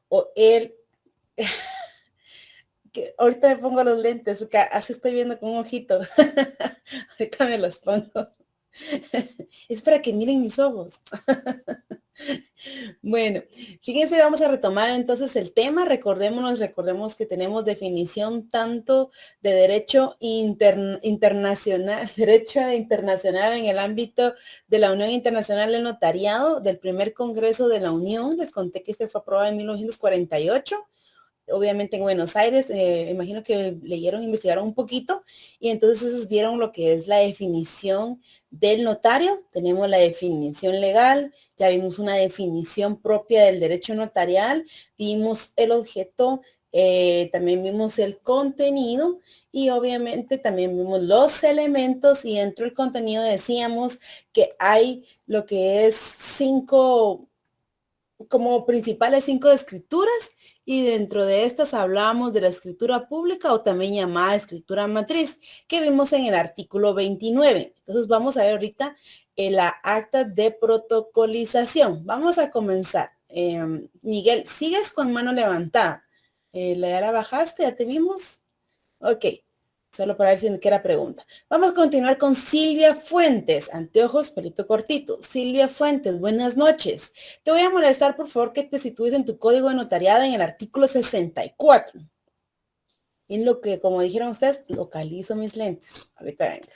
o el... que ahorita me pongo los lentes, porque así estoy viendo con un ojito. Ahorita me los pongo. Es para que miren mis ojos. Bueno, fíjense, vamos a retomar entonces el tema. Recordemos que tenemos definición tanto de derecho internacional, derecho internacional en el ámbito de la Unión Internacional del Notariado, del primer Congreso de la Unión. Les conté que este fue aprobado en 1948. Obviamente en Buenos Aires, imagino que leyeron, investigaron un poquito y entonces vieron lo que es la definición del notario. Tenemos la definición legal, ya vimos una definición propia del derecho notarial, vimos el objeto, también vimos el contenido y obviamente también vimos los elementos y dentro del contenido decíamos que hay lo que es 5 como principales 5 escrituras y dentro de estas hablamos de la escritura pública o también llamada escritura matriz que vimos en el artículo 29. Entonces vamos a ver ahorita la acta de protocolización. Vamos a comenzar. Miguel, ¿sigues con mano levantada? ¿Ya la bajaste? ¿Ya te vimos? Ok. Solo para ver si me queda pregunta. Vamos a continuar con Silvia Fuentes. Anteojos, pelito cortito. Silvia Fuentes, buenas noches. Te voy a molestar, por favor, que te sitúes en tu código de notariado en el artículo 64. En lo que, como dijeron ustedes, localizo mis lentes. Ahorita venga.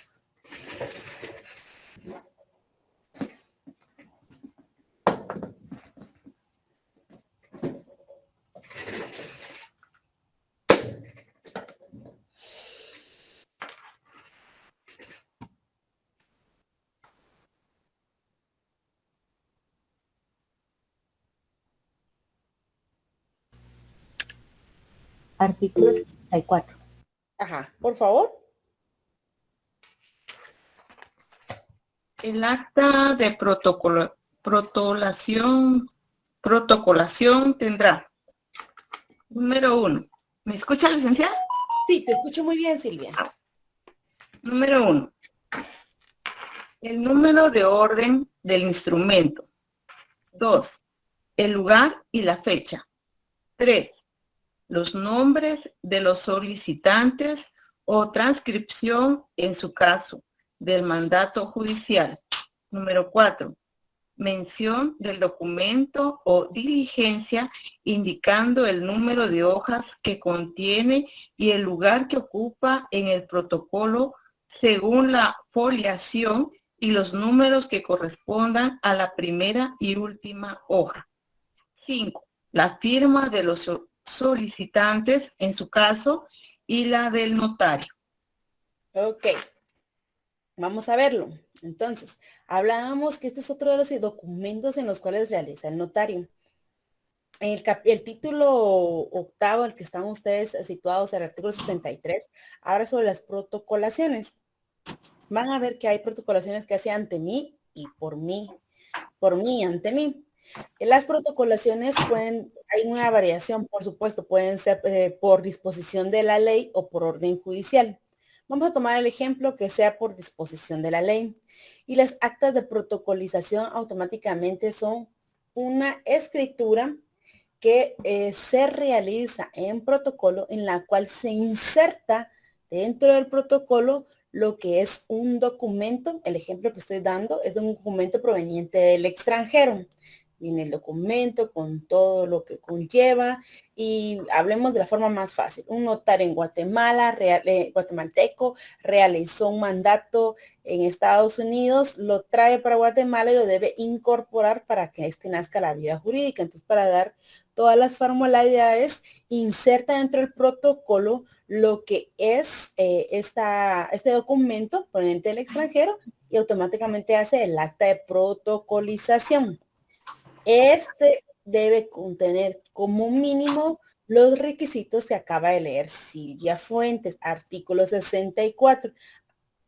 Artículo 64. Ajá, por favor. El acta de protocolación tendrá, número 1. ¿Me escucha, licenciada? Sí, te escucho muy bien, Silvia. Número 1. El número de orden del instrumento. 2. El lugar y la fecha. 3. Los nombres de los solicitantes o transcripción, en su caso, del mandato judicial. Número 4. Mención del documento o diligencia indicando el número de hojas que contiene y el lugar que ocupa en el protocolo según la foliación y los números que correspondan a la primera y última hoja. 5. La firma de los solicitantes, en su caso, y la del notario. Ok. Vamos a verlo. Entonces, hablábamos que este es otro de los documentos en los cuales realiza el notario. El título octavo, el que están ustedes situados, el artículo 63, habla sobre las protocolaciones. Van a ver que hay protocolaciones que hace ante mí y por mí ante mí. Las protocolaciones hay una variación, por supuesto, pueden ser por disposición de la ley o por orden judicial. Vamos a tomar el ejemplo que sea por disposición de la ley. Y las actas de protocolización automáticamente son una escritura que se realiza en protocolo en la cual se inserta dentro del protocolo lo que es un documento. El ejemplo que estoy dando es de un documento proveniente del extranjero. Viene el documento con todo lo que conlleva y hablemos de la forma más fácil. Un notario en Guatemala, guatemalteco, realizó un mandato en Estados Unidos, lo trae para Guatemala y lo debe incorporar para que nazca la vida jurídica. Entonces, para dar todas las formalidades, inserta dentro del protocolo lo que es este documento proveniente del extranjero y automáticamente hace el acta de protocolización. Este debe contener como mínimo los requisitos que acaba de leer Silvia Fuentes, artículo 64.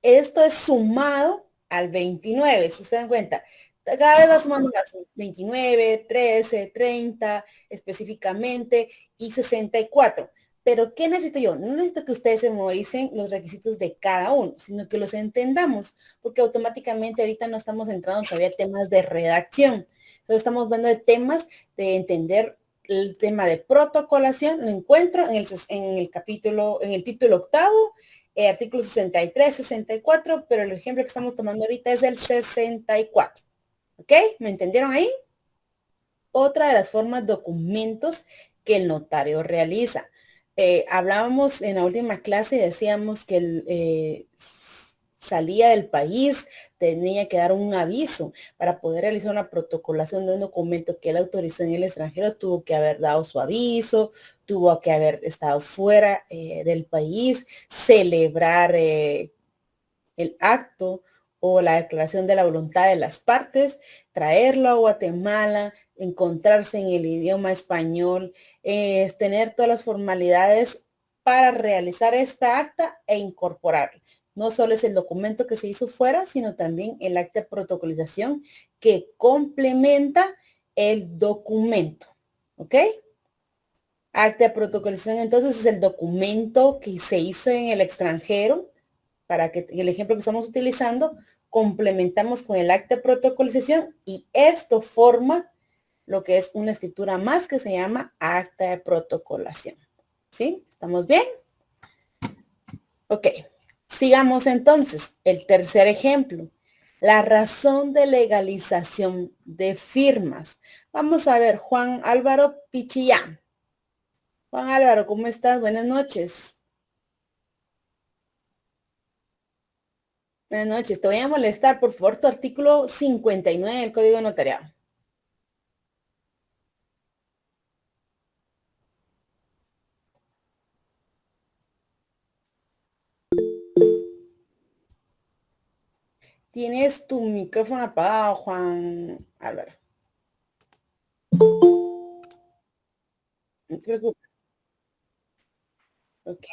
Esto es sumado al 29, si se dan cuenta. Cada vez va sumando más, 29, 13, 30 específicamente y 64. Pero ¿qué necesito yo? No necesito que ustedes se memoricen los requisitos de cada uno, sino que los entendamos, porque automáticamente ahorita no estamos entrando todavía en temas de redacción. Entonces estamos viendo de temas de entender el tema de protocolación lo encuentro en el capítulo, en el título octavo, artículos 63, 64, pero el ejemplo que estamos tomando ahorita es el 64. ¿Ok? ¿Me entendieron ahí? Otra de las formas documentos que el notario realiza. Hablábamos en la última clase, decíamos que salía del país, tenía que dar un aviso para poder realizar una protocolación de un documento que él autorizó en el extranjero, tuvo que haber dado su aviso, tuvo que haber estado fuera del país, celebrar el acto o la declaración de la voluntad de las partes, traerlo a Guatemala, encontrarse en el idioma español, tener todas las formalidades para realizar esta acta e incorporarlo. No solo es el documento que se hizo fuera, sino también el acta de protocolización que complementa el documento. ¿Ok? Acta de protocolización entonces es el documento que se hizo en el extranjero, para que el ejemplo que estamos utilizando, complementamos con el acta de protocolización y esto forma lo que es una escritura más que se llama acta de protocolación. ¿Sí? ¿Estamos bien? Ok. Sigamos entonces. El tercer ejemplo. La razón de legalización de firmas. Vamos a ver, Juan Álvaro Pichillán. Juan Álvaro, ¿cómo estás? Buenas noches. Buenas noches. Te voy a molestar, por favor, tu artículo 59 del Código Notariado. Tienes tu micrófono apagado, Juan Álvaro. No te preocupes. Ok.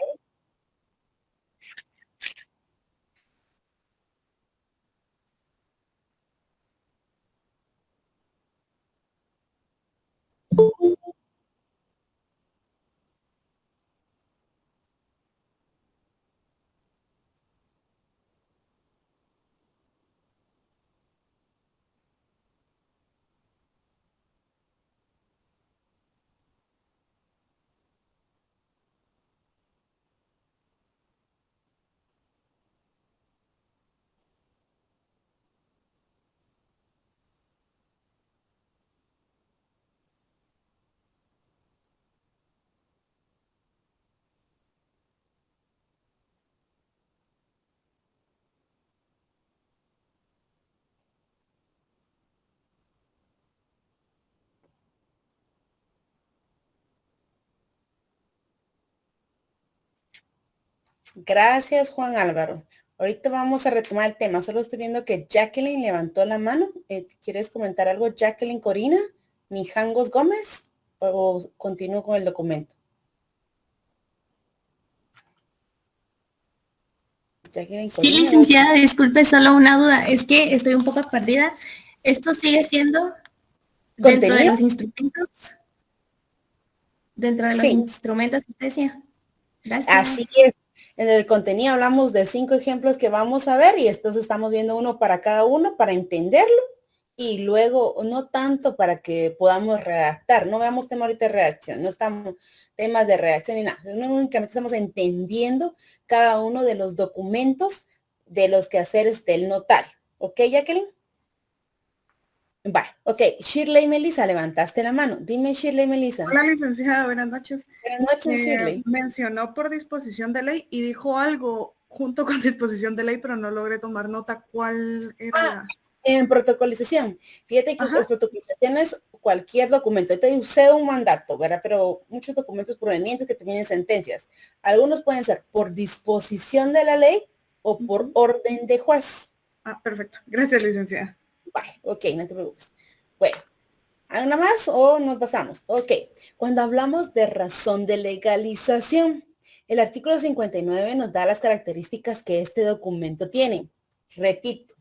Gracias, Juan Álvaro. Ahorita vamos a retomar el tema. Solo estoy viendo que Jacqueline levantó la mano. ¿Quieres comentar algo, Jacqueline Corina? ¿Mijangos Gómez? ¿O continúo con el documento? Jacqueline Sí, Corina. licenciada, disculpe, solo una duda. Es que estoy un poco perdida. ¿Esto sigue siendo dentro de ¿Contenido? los instrumentos? Dentro de los Sí, instrumentos, usted decía. así Gracias. es. En el contenido hablamos de 5 ejemplos que vamos a ver y entonces estamos viendo uno para cada uno para entenderlo y luego no tanto para que podamos redactar. No veamos tema ahorita de redacción, no estamos temas de redacción ni nada. Únicamente estamos entendiendo cada uno de los documentos de los quehaceres del notario. ¿Ok, Jacqueline? Vale, ok. Shirley Melissa, levantaste la mano. Dime, Shirley Melissa. Hola, licenciada, buenas noches. Buenas noches, Shirley. Mencionó por disposición de ley y dijo algo junto con disposición de ley, pero no logré tomar nota cuál era la... En protocolización. Fíjate que Ajá. las protocolizaciones, cualquier documento, ahorita usé un mandato, ¿verdad? Pero muchos documentos provenientes que terminen sentencias. Algunos pueden ser por disposición de la ley o por orden de juez. Ah, perfecto. Gracias, licenciada. Vale, ok, no te preocupes. Bueno, ¿alguna más o nos pasamos? Ok, cuando hablamos de razón de legalización, el artículo 59 nos da las características que este documento tiene. Repito,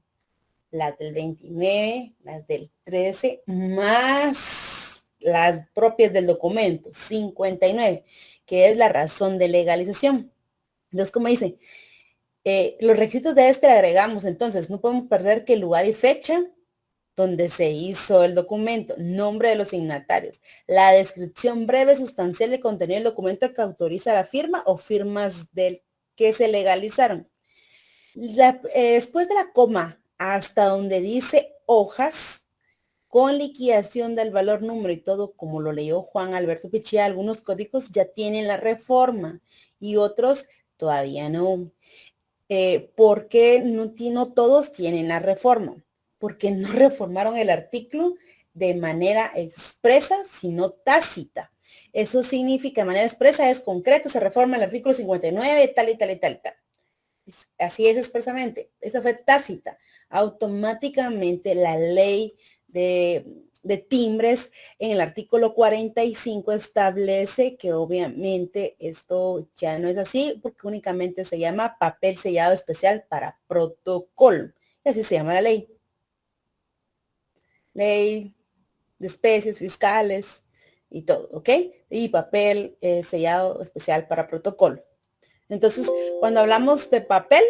las del 29, las del 13, más las propias del documento 59, que es la razón de legalización. Entonces, como dice, los requisitos de este le agregamos, entonces no podemos perder que lugar y fecha, donde se hizo el documento, nombre de los signatarios, la descripción breve sustancial del contenido del documento que autoriza la firma o firmas del que se legalizaron. Después de la coma, hasta donde dice hojas, con liquidación del valor, número y todo, como lo leyó Juan Alberto Pichía, algunos códigos ya tienen la reforma y otros todavía no. ¿Por qué no todos tienen la reforma? Porque no reformaron el artículo de manera expresa, sino tácita. Eso significa, de manera expresa es concreta, se reforma el artículo 59, tal y tal y tal y tal. Así es expresamente. Esa fue tácita. Automáticamente la ley de timbres en el artículo 45 establece que obviamente esto ya no es así porque únicamente se llama papel sellado especial para protocolo. Y así se llama la ley. Ley de especies fiscales y todo, ¿ok? Y papel sellado especial para protocolo. Entonces, cuando hablamos de papel,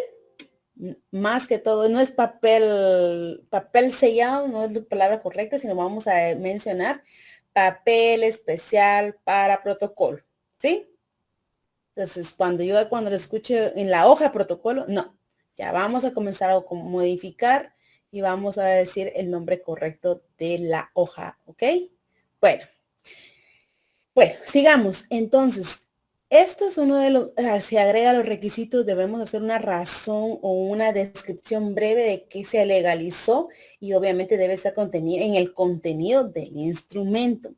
más que todo, no es papel sellado, no es la palabra correcta, sino vamos a mencionar papel especial para protocolo, ¿sí? Entonces, cuando lo escuche en la hoja de protocolo, no, ya vamos a comenzar a modificar y vamos a decir el nombre correcto de la hoja, ¿ok? Bueno, sigamos. Entonces, esto es uno de los, se agrega a los requisitos, debemos hacer una razón o una descripción breve de qué se legalizó y obviamente debe estar contenido en el contenido del instrumento.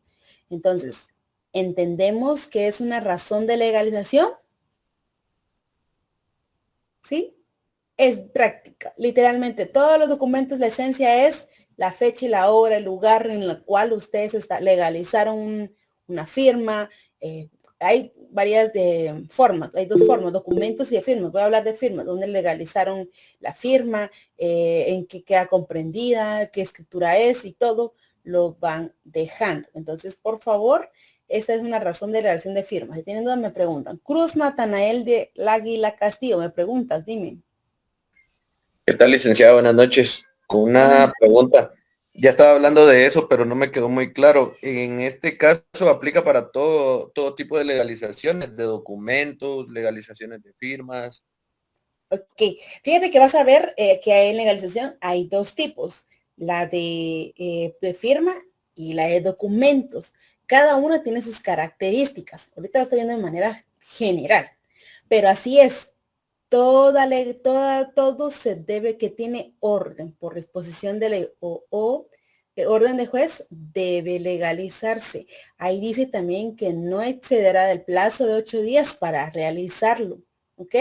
Entonces, ¿entendemos qué es una razón de legalización? ¿Sí? Es práctica. Literalmente, todos los documentos, la esencia es la fecha y la hora, el lugar en el cual ustedes legalizaron una firma. Hay varias de formas, hay dos formas, documentos y de firmas. Voy a hablar de firmas, donde legalizaron la firma, en qué queda comprendida, qué escritura es y todo lo van dejando. Entonces, por favor, esta es una razón de legalización de firmas. Si tienen dudas, me preguntan. Cruz Natanael de Láguila Castillo, me preguntas, dime. ¿Qué tal, licenciado? Buenas noches. Con una pregunta. Ya estaba hablando de eso, pero no me quedó muy claro. En este caso aplica para todo tipo de legalizaciones, de documentos, legalizaciones de firmas. Ok, fíjate que vas a ver que hay en legalización, hay dos tipos, la de firma y la de documentos. Cada una tiene sus características. Ahorita lo estoy viendo de manera general, pero así es. Todo se debe que tiene orden por disposición de ley o orden de juez debe legalizarse. Ahí dice también que no excederá del plazo de 8 días para realizarlo, ¿ok?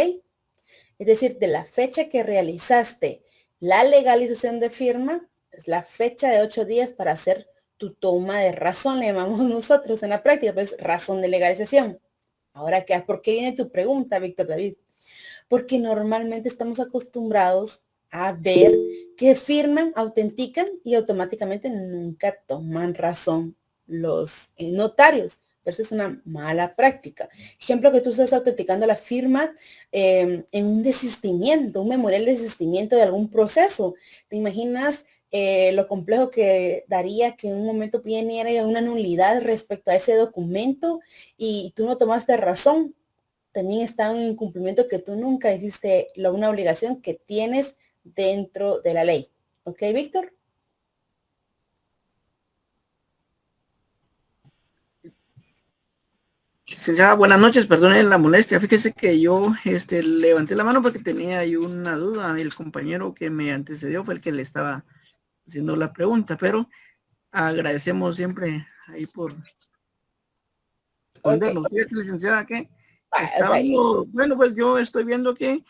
Es decir, de la fecha que realizaste la legalización de firma, es la fecha de 8 días para hacer tu toma de razón, le llamamos nosotros en la práctica, pues razón de legalización. Ahora, ¿por qué viene tu pregunta, Víctor David? Porque normalmente estamos acostumbrados a ver que firman, autentican y automáticamente nunca toman razón los notarios. Pero eso es una mala práctica. Ejemplo, que tú estás autenticando la firma en un desistimiento, un memorial de desistimiento de algún proceso. ¿Te imaginas lo complejo que daría que en un momento viniera una nulidad respecto a ese documento y tú no tomaste razón? También está un incumplimiento que tú nunca hiciste una obligación que tienes dentro de la ley. ¿Ok, Víctor? Licenciada, buenas noches, perdonen la molestia. Fíjese que yo levanté la mano porque tenía ahí una duda. El compañero que me antecedió fue el que le estaba haciendo la pregunta, pero agradecemos siempre ahí por responderlo. Okay. Fíjese, licenciada, que Bueno, pues yo estoy viendo que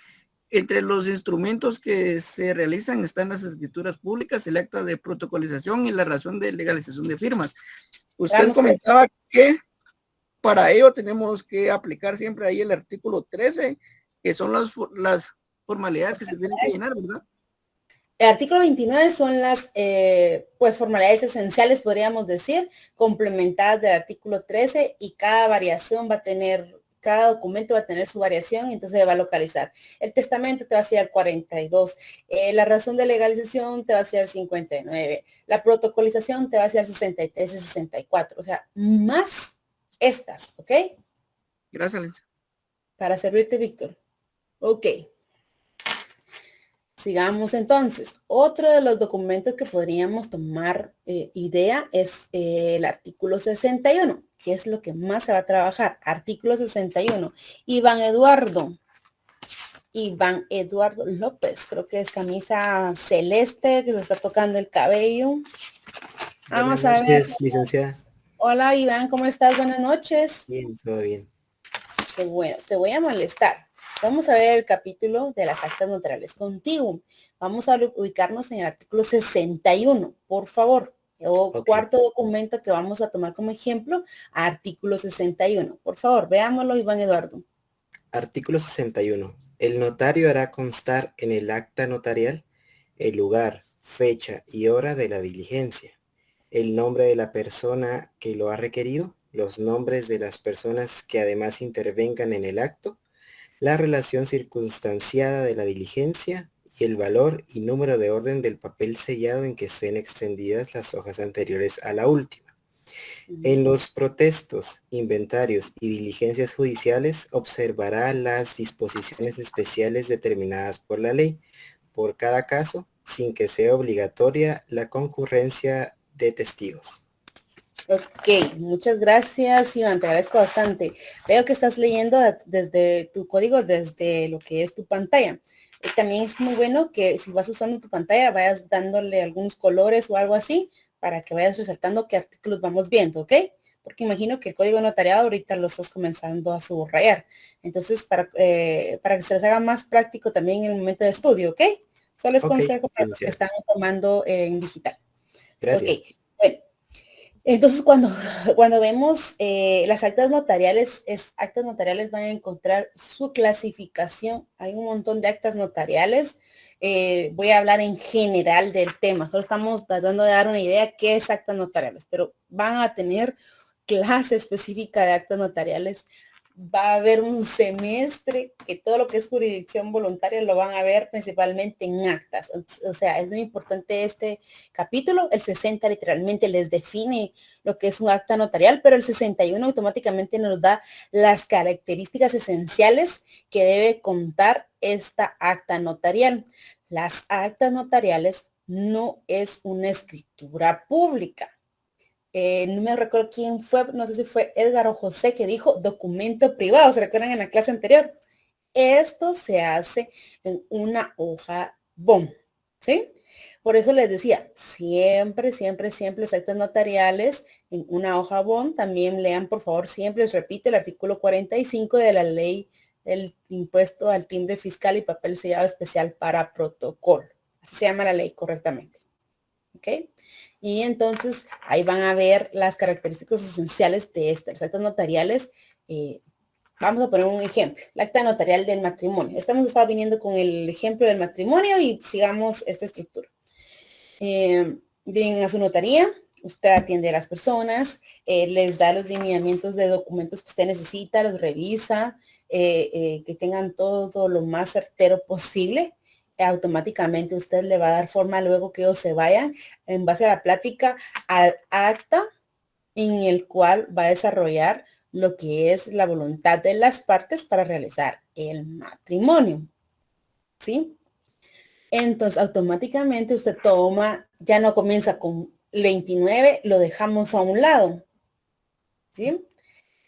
entre los instrumentos que se realizan están las escrituras públicas, el acta de protocolización y la razón de legalización de firmas. Usted comentaba que para ello tenemos que aplicar siempre ahí el artículo 13, que son las formalidades que se tienen que llenar, ¿verdad? El artículo 29 son las formalidades esenciales, podríamos decir, complementadas del artículo 13 y cada variación va a tener Cada documento va a tener su variación, entonces se va a localizar. El testamento te va a ser 42. La razón de legalización te va a ser 59. La protocolización te va a ser 63 y 64. O sea, más estas, ¿ok? Gracias, Lisa. Para servirte, Víctor. Ok. Sigamos entonces. Otro de los documentos que podríamos tomar idea es el artículo 61, que es lo que más se va a trabajar. Artículo 61. Iván Eduardo López, creo que es camisa celeste, que se está tocando el cabello. Vamos a ver. Licenciada. Hola Iván, ¿cómo estás? Buenas noches. Bien, todo bien. Qué bueno, te voy a molestar. Vamos a ver el capítulo de las actas notariales contigo. Vamos a ubicarnos en el artículo 61, por favor. El cuarto documento que vamos a tomar como ejemplo, artículo 61. Por favor, veámoslo, Iván Eduardo. Artículo 61. El notario hará constar en el acta notarial el lugar, fecha y hora de la diligencia, el nombre de la persona que lo ha requerido, los nombres de las personas que además intervengan en el acto, la relación circunstanciada de la diligencia y el valor y número de orden del papel sellado en que estén extendidas las hojas anteriores a la última. En los protestos, inventarios y diligencias judiciales observará las disposiciones especiales determinadas por la ley, por cada caso, sin que sea obligatoria la concurrencia de testigos. Ok, muchas gracias, Iván, te agradezco bastante. Veo que estás leyendo desde tu código, desde lo que es tu pantalla. También es muy bueno que si vas usando tu pantalla, vayas dándole algunos colores o algo así, para que vayas resaltando qué artículos vamos viendo, ¿ok? Porque imagino que el código notariado ahorita lo estás comenzando a subrayar. Entonces, para que se les haga más práctico también en el momento de estudio, ¿ok? Solo es consejo para los que están tomando en digital. Gracias. Ok, bueno. Entonces, cuando vemos las actas notariales van a encontrar su clasificación. Hay un montón de actas notariales. Voy a hablar en general del tema. Solo estamos tratando de dar una idea qué es actas notariales, pero van a tener clase específica de actas notariales. Va a haber un semestre que todo lo que es jurisdicción voluntaria lo van a ver principalmente en actas. O sea, es muy importante este capítulo. El 60 literalmente les define lo que es un acta notarial, pero el 61 automáticamente nos da las características esenciales que debe contar esta acta notarial. Las actas notariales no es una escritura pública. No me recuerdo quién fue, no sé si fue Edgar o José que dijo documento privado, ¿se recuerdan en la clase anterior? Esto se hace en una hoja BOM, ¿sí? Por eso les decía, siempre los actos notariales en una hoja BOM. También lean, por favor, siempre les repito el artículo 45 de la ley del impuesto al timbre fiscal y papel sellado especial para protocolo. Así se llama la ley correctamente. ¿Ok? Y entonces ahí van a ver las características esenciales de estas actas notariales. Vamos a poner un ejemplo, el acta notarial del matrimonio. Estamos viniendo con el ejemplo del matrimonio y sigamos esta estructura. Vienen a su notaría, usted atiende a las personas, les da los lineamientos de documentos que usted necesita, los revisa, que tengan todo lo más certero posible. Automáticamente usted le va a dar forma luego que ellos se vayan en base a la plática al acta en el cual va a desarrollar lo que es la voluntad de las partes para realizar el matrimonio. ¿Sí? Entonces automáticamente usted toma, ya no comienza con 29, lo dejamos a un lado. ¿Sí?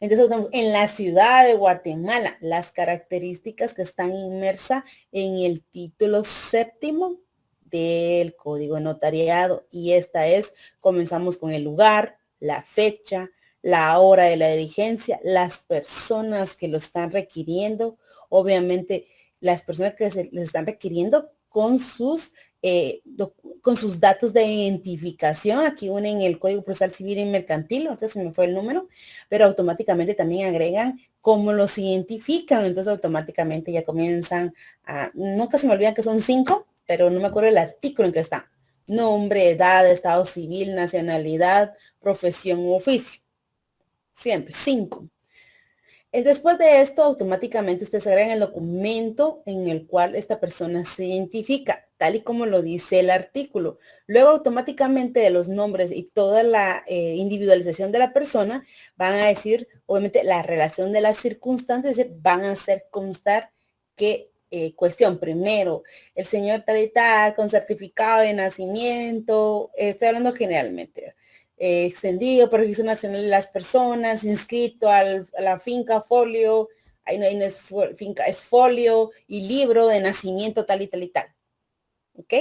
Entonces, estamos en la ciudad de Guatemala, las características que están inmersas en el título séptimo del Código Notariado. Y esta es, comenzamos con el lugar, la fecha, la hora de la diligencia, las personas que lo están requiriendo, obviamente las personas que se les están requiriendo con sus datos de identificación. Aquí unen el Código Procesal Civil y Mercantil, entonces se me fue el número, pero automáticamente también agregan cómo los identifican, entonces automáticamente ya comienzan a, nunca se me olvidan que son 5, pero no me acuerdo el artículo en que está. Nombre, edad, estado civil, nacionalidad, profesión u oficio. Siempre, 5. Después de esto, automáticamente ustedes agregan el documento en el cual esta persona se identifica, tal y como lo dice el artículo. Luego, automáticamente de los nombres y toda la individualización de la persona, van a decir, obviamente, la relación de las circunstancias, es decir, van a hacer constar que cuestión, primero, el señor tal y tal, con certificado de nacimiento, estoy hablando generalmente, extendido por registro nacional de las personas, inscrito a la finca folio, ahí no es finca, es folio y libro de nacimiento tal y tal y tal. ¿Ok?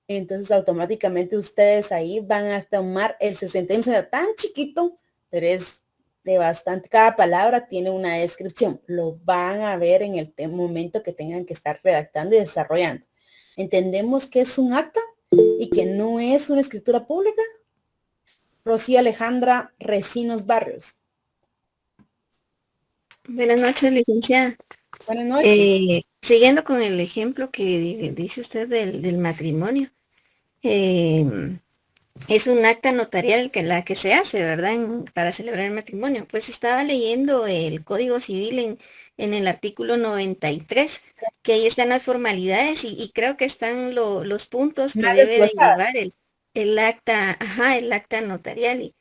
Entonces automáticamente ustedes ahí van a tomar el 61, será tan chiquito, pero es de bastante, cada palabra tiene una descripción, lo van a ver en el momento que tengan que estar redactando y desarrollando. ¿Entendemos que es un acta y que no es una escritura pública? Rocío Alejandra Recinos Barrios. Buenas noches, licenciada. Buenas noches. Siguiendo con el ejemplo que dice usted del matrimonio, es un acta notarial la que se hace, ¿verdad? Para celebrar el matrimonio. Pues estaba leyendo el Código Civil en el artículo 93, que ahí están las formalidades y creo que están los puntos que Más debe de desglosada. llevar el acta, ajá, el acta notarial.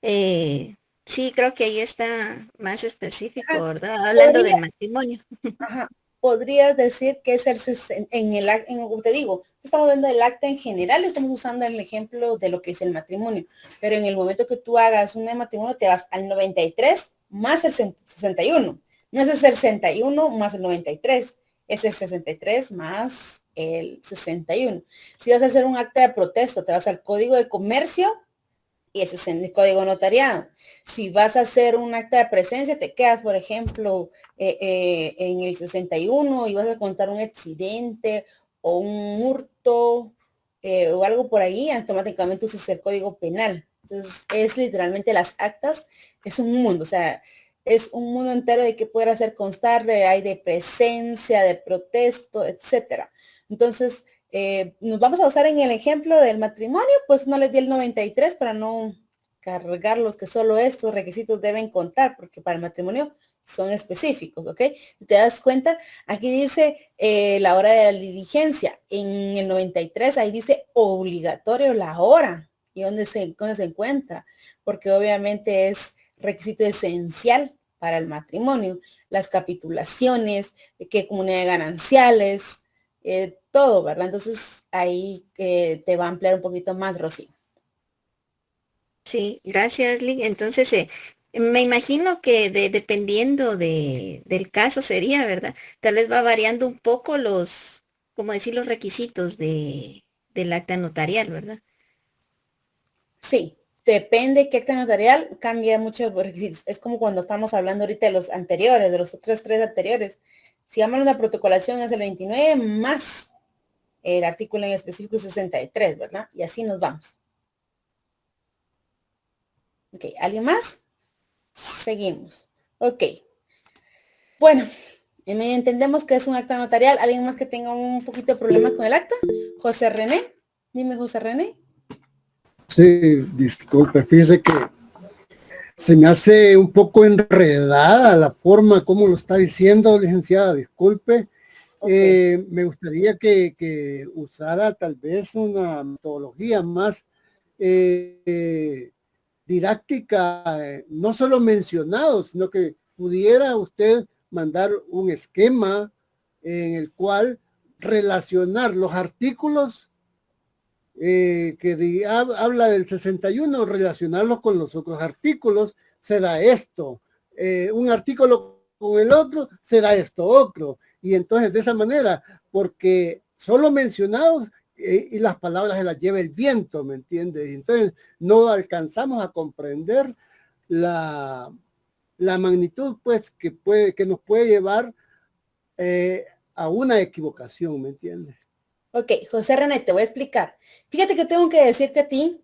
Sí, creo que ahí está más específico, Ajá. ¿verdad? Hablando Podría, del matrimonio. ajá, podrías decir que es en el acta, como te digo, estamos viendo el acta en general, estamos usando el ejemplo de lo que es el matrimonio, pero en el momento que tú hagas un matrimonio te vas al 93 más el 61, no es el 61 más el 93, es el 63 más el 61. Si vas a hacer un acta de protesta, te vas al Código de Comercio y ese es el código notariado. Si vas a hacer un acta de presencia, te quedas, por ejemplo, en el 61 y vas a contar un accidente o un hurto o algo por ahí, automáticamente usas el código penal. Entonces, es literalmente las actas, es un mundo, o sea, es un mundo entero de que poder hacer constar, hay de presencia, de protesto, etcétera. Entonces, nos vamos a usar en el ejemplo del matrimonio, pues no les di el 93 para no cargar los que solo estos requisitos deben contar, porque para el matrimonio son específicos, ¿ok? Si te das cuenta, aquí dice la hora de la diligencia. En el 93 ahí dice obligatorio la hora. ¿Y dónde se encuentra? Porque obviamente es requisito esencial para el matrimonio. Las capitulaciones, qué comunidad de gananciales, todo, ¿verdad? Entonces ahí te va a ampliar un poquito más, Rosy. Sí, gracias, Lee. Entonces, me imagino que dependiendo del caso sería, ¿verdad? Tal vez va variando un poco como decir, los requisitos del acta notarial, ¿verdad? Sí, depende qué acta notarial, cambia mucho los requisitos. Es como cuando estamos hablando ahorita de los anteriores, de los otros tres anteriores. Si llamamos la protocolación es el 29 más el artículo en específico 63, ¿verdad? Y así nos vamos. Ok, ¿alguien más? Seguimos. Ok. Bueno, entendemos que es un acta notarial. ¿Alguien más que tenga un poquito de problemas con el acta? José René. Dime, José René. Sí, disculpe, fíjese que se me hace un poco enredada la forma como lo está diciendo, licenciada, disculpe. Okay. Me gustaría que usara tal vez una metodología más didáctica, no solo mencionado, sino que pudiera usted mandar un esquema en el cual relacionar los artículos que habla del 61, relacionarlos con los otros artículos, se da esto. Un artículo con el otro, se da esto otro. Y entonces de esa manera, porque solo mencionados y las palabras se las lleva el viento, ¿me entiendes? Y entonces no alcanzamos a comprender la magnitud, pues, que nos puede llevar a una equivocación, ¿me entiendes? Ok, José René, te voy a explicar. Fíjate que tengo que decirte a ti,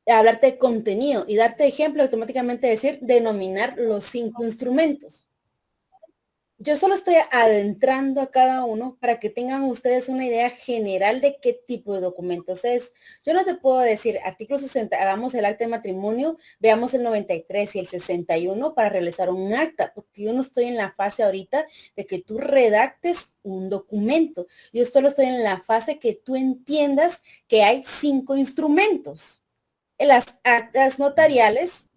hablarte de contenido y darte ejemplo, automáticamente decir, denominar los 5 instrumentos. yo solo estoy adentrando a cada uno para que tengan ustedes una idea general de qué tipo de documentos es. Yo no te puedo decir, artículo 60, hagamos el acta de matrimonio, veamos el 93 y el 61 para realizar un acta, porque yo no estoy en la fase ahorita de que tú redactes un documento. Yo solo estoy en la fase que tú entiendas que hay 5 instrumentos. Las actas notariales,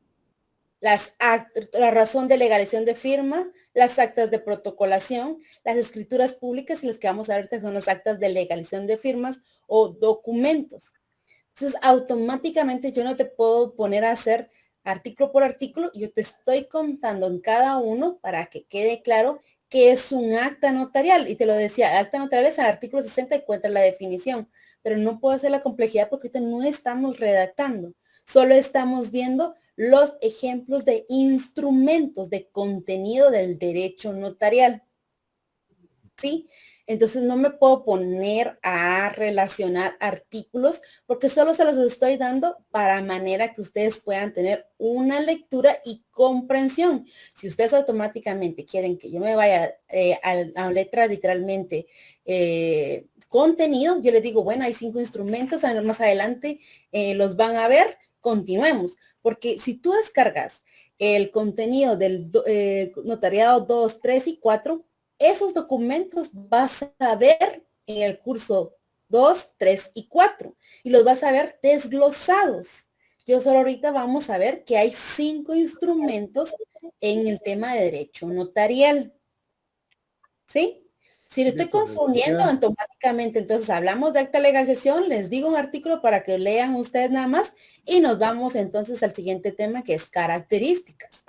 la razón de legalización de firma, las actas de protocolación, las escrituras públicas y las que vamos a ver ahorita son las actas de legalización de firmas o documentos. Entonces, automáticamente yo no te puedo poner a hacer artículo por artículo, yo te estoy contando en cada uno para que quede claro que es un acta notarial. Y te lo decía, acta notarial es el artículo 60 y encuentra la definición, pero no puedo hacer la complejidad porque ahorita no estamos redactando, solo estamos viendo los ejemplos de instrumentos de contenido del derecho notarial. ¿Sí? Entonces no me puedo poner a relacionar artículos porque solo se los estoy dando para manera que ustedes puedan tener una lectura y comprensión. Si ustedes automáticamente quieren que yo me vaya a letra literalmente contenido, yo les digo, bueno, hay 5 instrumentos, más adelante los van a ver, continuemos. Porque si tú descargas el contenido del notariado 2, 3 y 4, esos documentos vas a ver en el curso 2, 3 y 4 y los vas a ver desglosados. Yo solo ahorita vamos a ver que hay 5 instrumentos en el tema de derecho notarial. ¿Sí? Si le estoy confundiendo automáticamente, entonces hablamos de acta de legalización, les digo un artículo para que lean ustedes nada más y nos vamos entonces al siguiente tema que es características.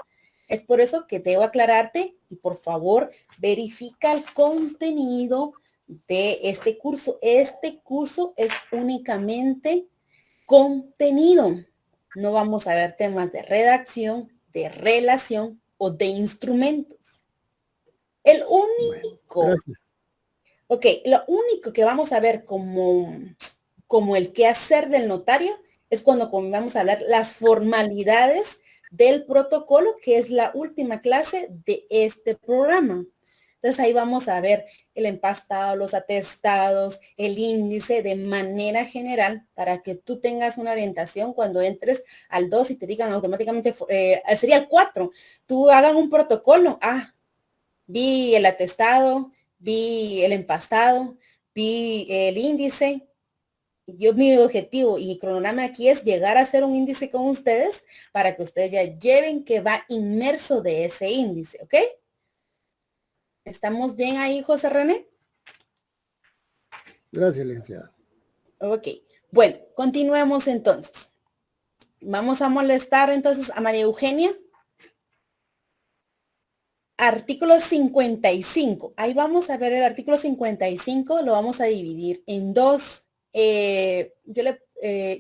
Es por eso que debo aclararte y por favor verifica el contenido de este curso. Este curso es únicamente contenido. No vamos a ver temas de redacción, de relación o de instrumentos. El único... Gracias. Ok, lo único que vamos a ver como el quehacer del notario es cuando vamos a hablar las formalidades del protocolo, que es la última clase de este programa. Entonces ahí vamos a ver el empastado, los atestados, el índice de manera general para que tú tengas una orientación cuando entres al 2 y te digan automáticamente, sería el 4, tú hagan un protocolo. Vi el atestado, vi el empastado, vi el índice. Mi objetivo y cronograma aquí es llegar a hacer un índice con ustedes para que ustedes ya lleven que va inmerso de ese índice, ¿ok? ¿Estamos bien ahí, José René? Gracias, licenciada. Ok. Bueno, continuemos entonces. Vamos a molestar entonces a María Eugenia. Artículo 55. Ahí vamos a ver el artículo 55, lo vamos a dividir en 2.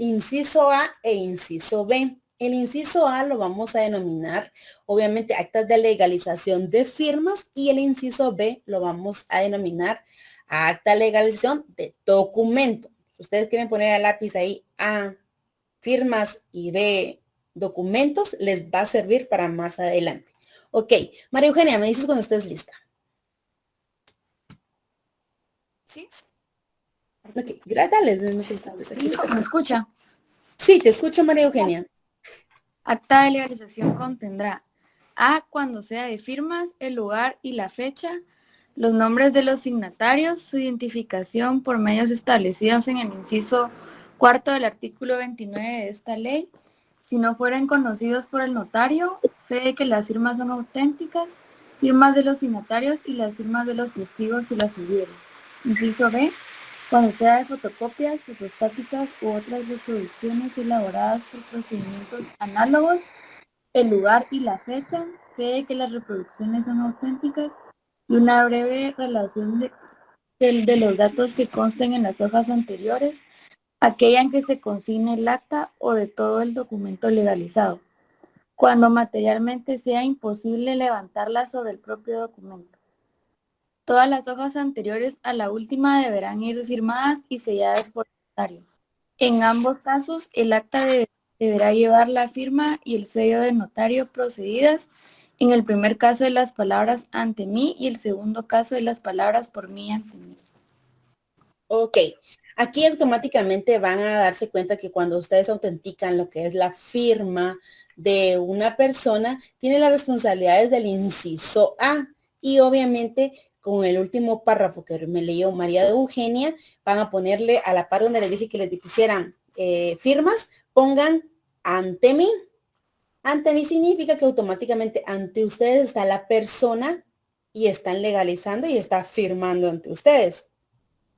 Inciso A e inciso B. El inciso A lo vamos a denominar, obviamente, actas de legalización de firmas y el inciso B lo vamos a denominar acta de legalización de documento. Si ustedes quieren poner a lápiz ahí A, firmas y B, documentos, les va a servir para más adelante. Ok, María Eugenia, me dices cuando estés lista. Sí. Ok, dale. ¿Me escucha? Sí, te escucho, María Eugenia. Acta de legalización contendrá A, cuando sea de firmas, el lugar y la fecha, los nombres de los signatarios, su identificación por medios establecidos en el inciso 4 del artículo 29 de esta ley, si no fueren conocidos por el notario, fe de que las firmas son auténticas, firmas de los signatarios y las firmas de los testigos si las hubiera. Inciso B, cuando sea de fotocopias, fotostáticas u otras reproducciones elaboradas por procedimientos análogos, el lugar y la fecha, fe de que las reproducciones son auténticas y una breve relación de los datos que consten en las hojas anteriores, aquella en que se consigne el acta o de todo el documento legalizado, cuando materialmente sea imposible levantarla sobre el propio documento. Todas las hojas anteriores a la última deberán ir firmadas y selladas por el notario. En ambos casos, el acta deberá llevar la firma y el sello del notario procedidas En el primer caso de las palabras ante mí y el segundo caso de las palabras por mí ante mí. Ok, aquí automáticamente van a darse cuenta que cuando ustedes autentican lo que es la firma de una persona, tiene las responsabilidades del inciso A. Y obviamente con el último párrafo que me leyó María de Eugenia, van a ponerle a la par donde les dije que les pusieran firmas, pongan ante mí. Ante mí significa que automáticamente ante ustedes está la persona y están legalizando y está firmando ante ustedes.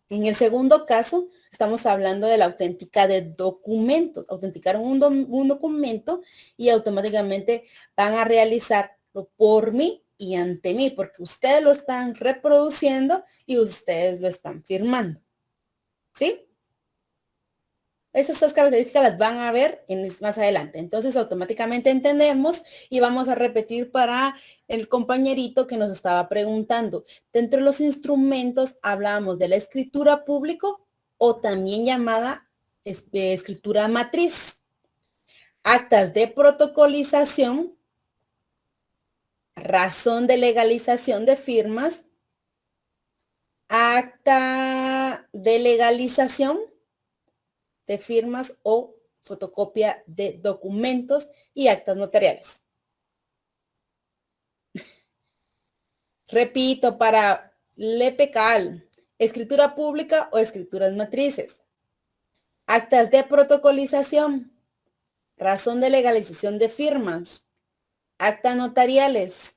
En el segundo caso, estamos hablando de la auténtica de documentos. Autenticaron un documento y automáticamente van a realizarlo por mí y ante mí, porque ustedes lo están reproduciendo y ustedes lo están firmando. ¿Sí? Esas dos características las van a ver más adelante. Entonces automáticamente entendemos y vamos a repetir para el compañerito que nos estaba preguntando. Dentro de los instrumentos hablamos de la escritura público o también llamada escritura matriz. Actas de protocolización, razón de legalización de firmas, acta de legalización de firmas o fotocopia de documentos y actas notariales. Repito, para LPCAL, escritura pública o escrituras matrices. Actas de protocolización, razón de legalización de firmas, actas notariales,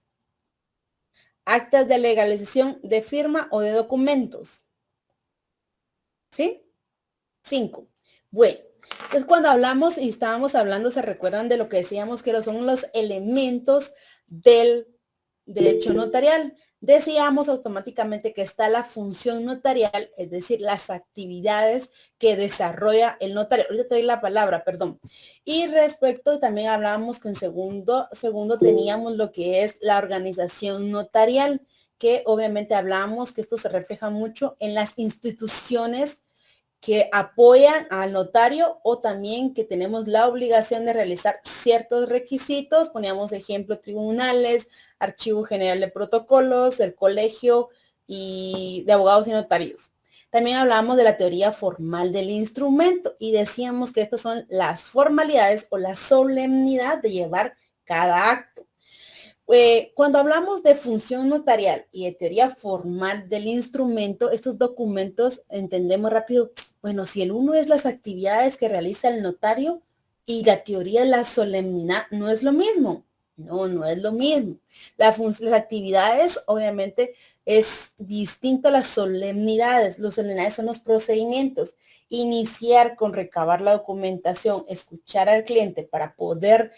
actas de legalización de firma o de documentos. ¿Sí? 5. Bueno, entonces cuando hablamos y estábamos hablando, ¿se recuerdan de lo que decíamos que son los elementos del derecho notarial? Decíamos automáticamente que está la función notarial, es decir, las actividades que desarrolla el notario. Ahorita te doy la palabra, perdón. Y respecto, también hablábamos que en segundo teníamos lo que es la organización notarial, que obviamente hablábamos que esto se refleja mucho en las instituciones que apoyan al notario o también que tenemos la obligación de realizar ciertos requisitos. Poníamos ejemplo, tribunales, Archivo General de Protocolos, el Colegio de Abogados y Notarios. También hablábamos de la teoría formal del instrumento y decíamos que estas son las formalidades o la solemnidad de llevar cada acto. Cuando hablamos de función notarial y de teoría formal del instrumento, estos documentos entendemos rápido, bueno, si el uno es las actividades que realiza el notario y la teoría de la solemnidad no es lo mismo. No es lo mismo. Las actividades, obviamente, es distinto a las solemnidades. Las solemnidades son los procedimientos. Iniciar con recabar la documentación, escuchar al cliente para poder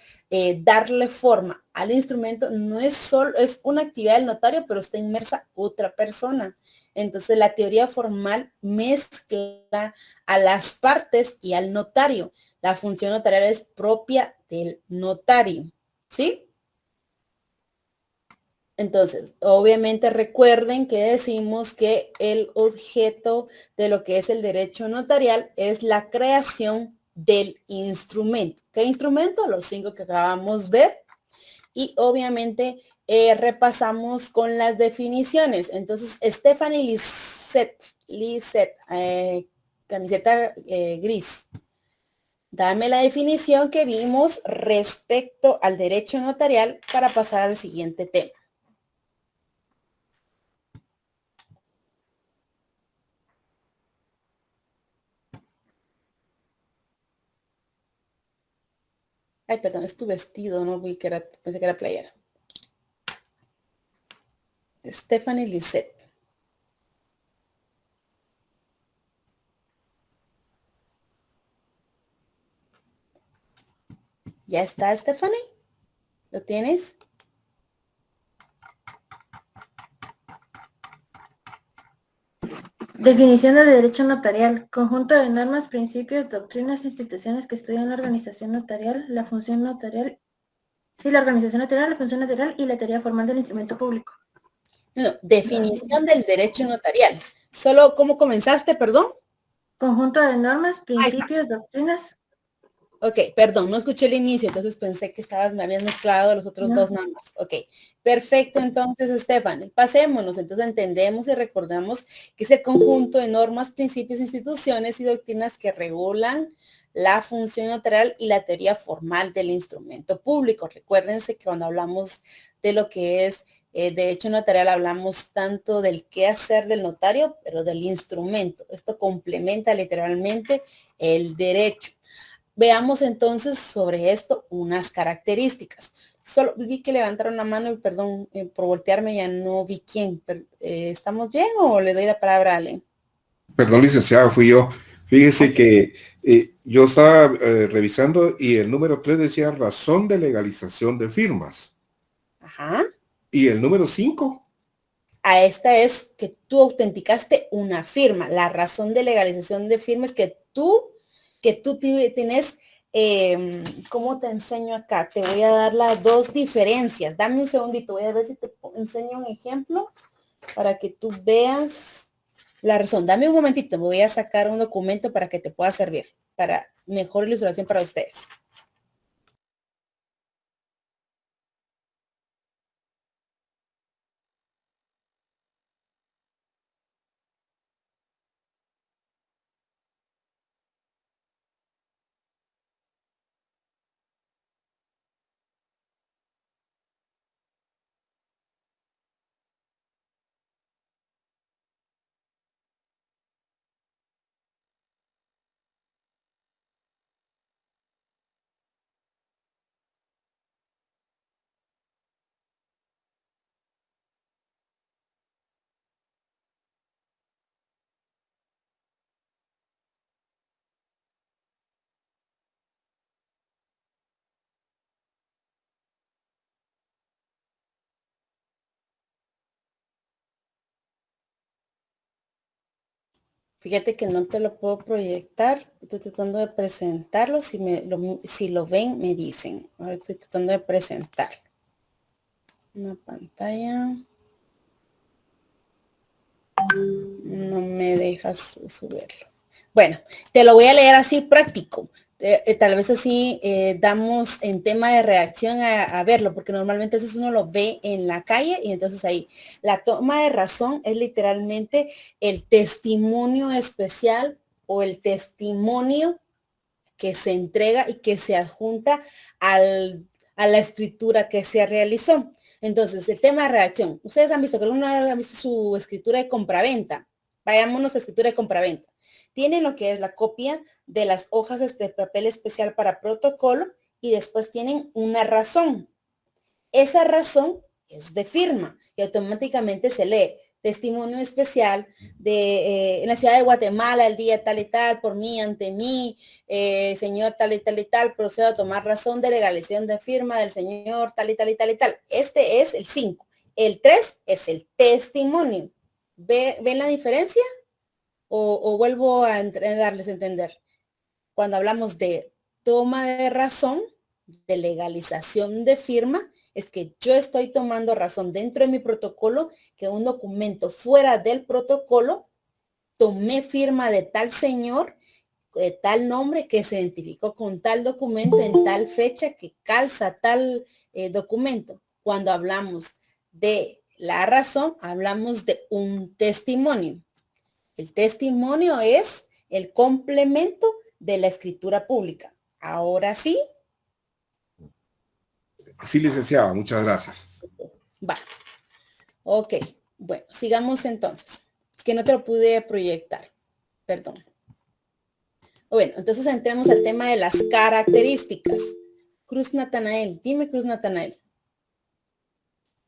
darle forma al instrumento, no es solo, es una actividad del notario, pero está inmersa otra persona. Entonces, la teoría formal mezcla a las partes y al notario. La función notarial es propia del notario. ¿Sí? Entonces, obviamente recuerden que decimos que el objeto de lo que es el derecho notarial es la creación del instrumento. ¿Qué instrumento? Los 5 que acabamos de ver. Y obviamente repasamos con las definiciones. Entonces, Stephanie Lisset, camiseta gris. Dame la definición que vimos respecto al derecho notarial para pasar al siguiente tema. Ay, perdón, es tu vestido, no vi que era, pensé que era playera. Stephanie Lisset. ¿Ya está, Stephanie? ¿Lo tienes? Definición de derecho notarial. Conjunto de normas, principios, doctrinas, instituciones que estudian la organización notarial, la función notarial, la organización notarial, la función notarial y la teoría formal del instrumento público. No, definición del derecho notarial. Solo, ¿cómo comenzaste, perdón? Conjunto de normas, principios, doctrinas. Ok, perdón, no escuché el inicio, entonces pensé que me habías mezclado los otros dos nada más. Ok, perfecto, entonces, Stephanie, pasémonos. Entonces entendemos y recordamos que es el conjunto de normas, principios, instituciones y doctrinas que regulan la función notarial y la teoría formal del instrumento público. Recuérdense que cuando hablamos de lo que es derecho notarial, hablamos tanto del qué hacer del notario, pero del instrumento. Esto complementa literalmente el derecho. Veamos entonces sobre esto unas características. Solo vi que levantaron la mano y perdón por voltearme, ya no vi quién. ¿Estamos bien o le doy la palabra a alguien? Perdón, licenciado, fui yo. Fíjese que yo estaba revisando y el número 3 decía razón de legalización de firmas. Ajá. ¿Y el número 5? A esta es que tú autenticaste una firma. La razón de legalización de firma es que tú tienes, ¿cómo te enseño acá? Te voy a dar las dos diferencias. Dame un segundito, voy a ver si te enseño un ejemplo para que tú veas la razón. Dame un momentito, me voy a sacar un documento para que te pueda servir, para mejor ilustración para ustedes. Fíjate que no te lo puedo proyectar. Estoy tratando de presentarlo. Si lo ven, me dicen. Ahora estoy tratando de presentar. Una pantalla. No me dejas subirlo. Bueno, te lo voy a leer así práctico. Tal vez así damos en tema de reacción a verlo, porque normalmente eso uno lo ve en la calle y entonces ahí la toma de razón es literalmente el testimonio especial o el testimonio que se entrega y que se adjunta a la escritura que se realizó. Entonces, el tema de redacción. Ustedes han visto que uno ha visto su escritura de compraventa. Vayámonos a escritura de compraventa. Tienen lo que es la copia de las hojas de papel especial para protocolo y después tienen una razón. Esa razón es de firma y automáticamente se lee testimonio especial de en la ciudad de Guatemala el día tal y tal, por mí, ante mí, señor tal y tal, procedo a tomar razón de legalización de firma del señor tal y tal y tal y tal. Este es el 5. El 3 es el testimonio. ¿Ven la diferencia? ¿O vuelvo a darles a entender? Cuando hablamos de toma de razón, de legalización de firma, es que yo estoy tomando razón dentro de mi protocolo que un documento fuera del protocolo, tomé firma de tal señor, de tal nombre que se identificó con tal documento en tal fecha que calza tal documento. Cuando hablamos de la razón, hablamos de un testimonio. El testimonio es el complemento de la escritura pública. Ahora sí. Sí, licenciada, muchas gracias. Va. Ok. Bueno, sigamos entonces. Es que no te lo pude proyectar. Perdón. Bueno, entonces entremos al tema de las características. Cruz Natanael. Dime, Cruz Natanael.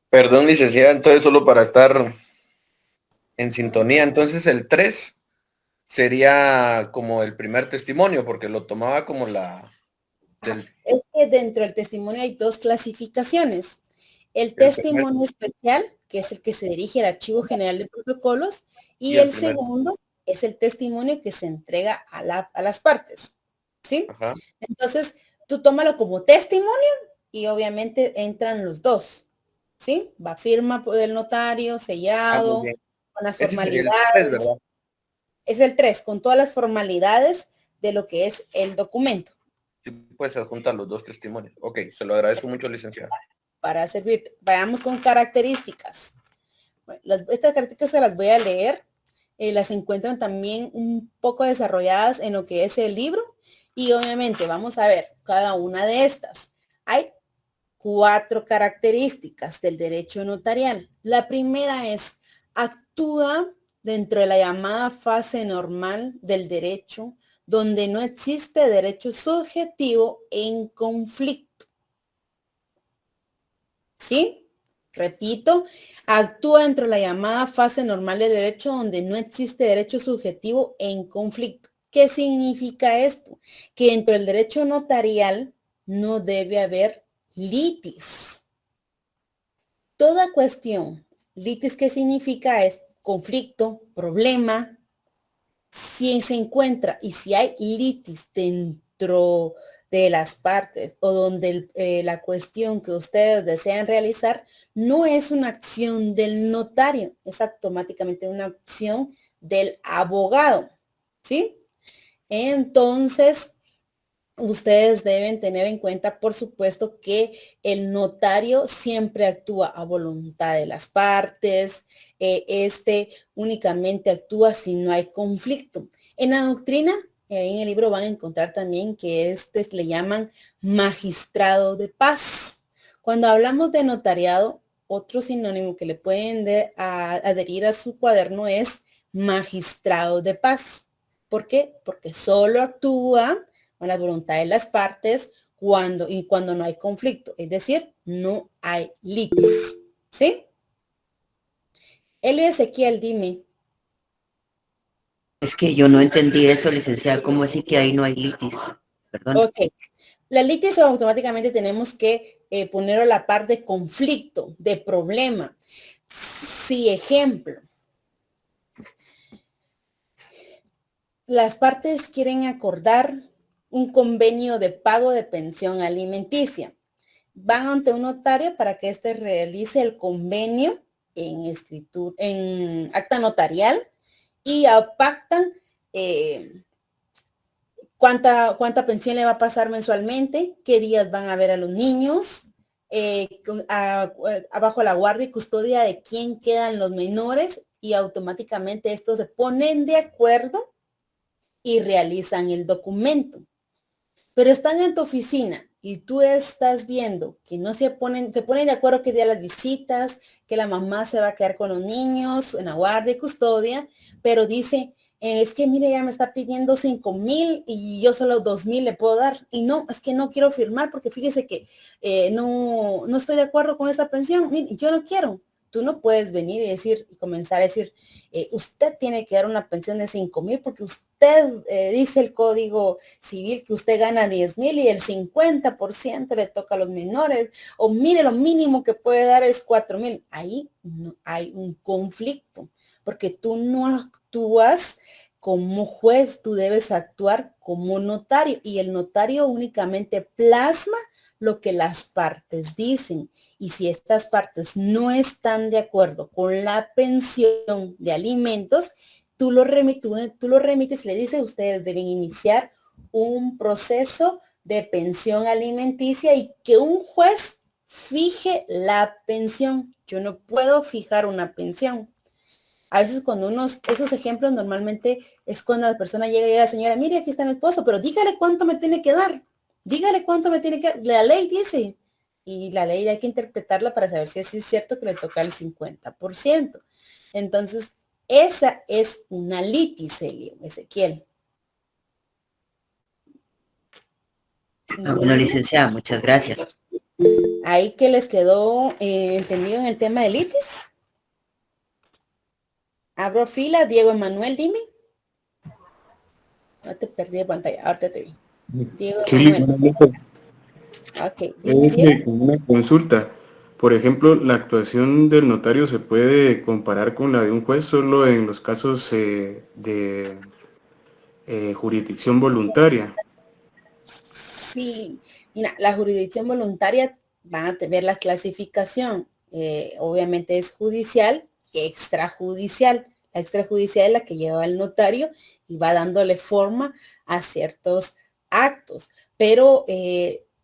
Perdón, licenciada, entonces solo para estar en sintonía. Entonces el 3 sería como el primer testimonio, porque lo tomaba como la... Es que dentro del testimonio hay dos clasificaciones. El testimonio especial, que es el que se dirige al Archivo General de Protocolos, y el segundo es el testimonio que se entrega a las partes. ¿Sí? Ajá. Entonces, tú tómalo como testimonio y obviamente entran los dos. ¿Sí? Va firma por el notario, sellado, con las formalidades. El 3, ¿verdad? Es el 3, con todas las formalidades de lo que es el documento. pues se adjuntan los dos testimonios. Ok, se lo agradezco mucho, licenciado. Para servir, vayamos con características. Bueno, estas características se las voy a leer. Las encuentran también un poco desarrolladas en lo que es el libro. Y obviamente vamos a ver cada una de estas. Hay 4 características del derecho notarial. La primera es, actúa dentro de la llamada fase normal del derecho, donde no existe derecho subjetivo en conflicto. ¿Sí? Repito, actúa dentro de la llamada fase normal del derecho, donde no existe derecho subjetivo en conflicto. ¿Qué significa esto? Que dentro del derecho notarial no debe haber litis. Toda cuestión, litis, ¿qué significa? Es conflicto, problema. Si se encuentra y si hay litis dentro de las partes o donde la cuestión que ustedes desean realizar no es una acción del notario, es automáticamente una acción del abogado, ¿sí? Entonces, ustedes deben tener en cuenta, por supuesto, que el notario siempre actúa a voluntad de las partes. Únicamente actúa si no hay conflicto. En la doctrina, en el libro van a encontrar también que le llaman magistrado de paz. Cuando hablamos de notariado, otro sinónimo que le pueden adherir a su cuaderno es magistrado de paz. ¿Por qué? Porque solo actúa con la voluntad de las partes cuando no hay conflicto, es decir, no hay litis, ¿sí? Elio Ezequiel, dime. Es que yo no entendí eso, licenciada. ¿Cómo así que ahí no hay litis? Perdón. Ok. La litis automáticamente tenemos que ponerlo a la par de conflicto, de problema. Si, ejemplo, las partes quieren acordar un convenio de pago de pensión alimenticia. Van ante un notario para que éste realice el convenio en acta notarial y pactan cuánta pensión le va a pasar mensualmente, qué días van a ver a los niños, abajo la guardia y custodia de quién quedan los menores, y automáticamente estos se ponen de acuerdo y realizan el documento. Pero están en tu oficina y tú estás viendo que no se ponen de acuerdo qué día las visitas, que la mamá se va a quedar con los niños en la guardia y custodia, pero dice, es que mire, ya me está pidiendo 5,000 y yo solo 2,000 le puedo dar. Y no, es que no quiero firmar porque fíjese que no estoy de acuerdo con esa pensión. Mire, yo no quiero. Tú no puedes venir y comenzar a decir, usted tiene que dar una pensión de 5,000 porque usted dice el Código Civil que usted gana 10,000 y el 50% le toca a los menores, o mire, lo mínimo que puede dar es 4,000. Ahí no hay un conflicto, porque tú no actúas como juez, tú debes actuar como notario, y el notario únicamente plasma lo que las partes dicen. Y si estas partes no están de acuerdo con la pensión de alimentos, tú lo remites y le dices, ustedes deben iniciar un proceso de pensión alimenticia y que un juez fije la pensión. Yo no puedo fijar una pensión. A veces cuando esos ejemplos normalmente es cuando la persona llega y dice, señora, mire, aquí está mi esposo, pero dígale cuánto me tiene que dar. Dígale cuánto me tiene que dar. La ley dice, y la ley hay que interpretarla para saber si es cierto que le toca el 50%. Entonces, esa es una litis, Ezequiel. Bueno, licenciada, muchas gracias. Ahí que les quedó entendido en el tema de litis. Abro fila, Diego Emanuel, dime. No te perdí de pantalla, ahorita te vi. Diego Emanuel. Ok. Con una consulta. Por ejemplo, la actuación del notario se puede comparar con la de un juez solo en los casos de jurisdicción voluntaria. Sí, mira, la jurisdicción voluntaria van a ver la clasificación. Obviamente es judicial y extrajudicial. La extrajudicial es la que lleva el notario y va dándole forma a ciertos actos. pero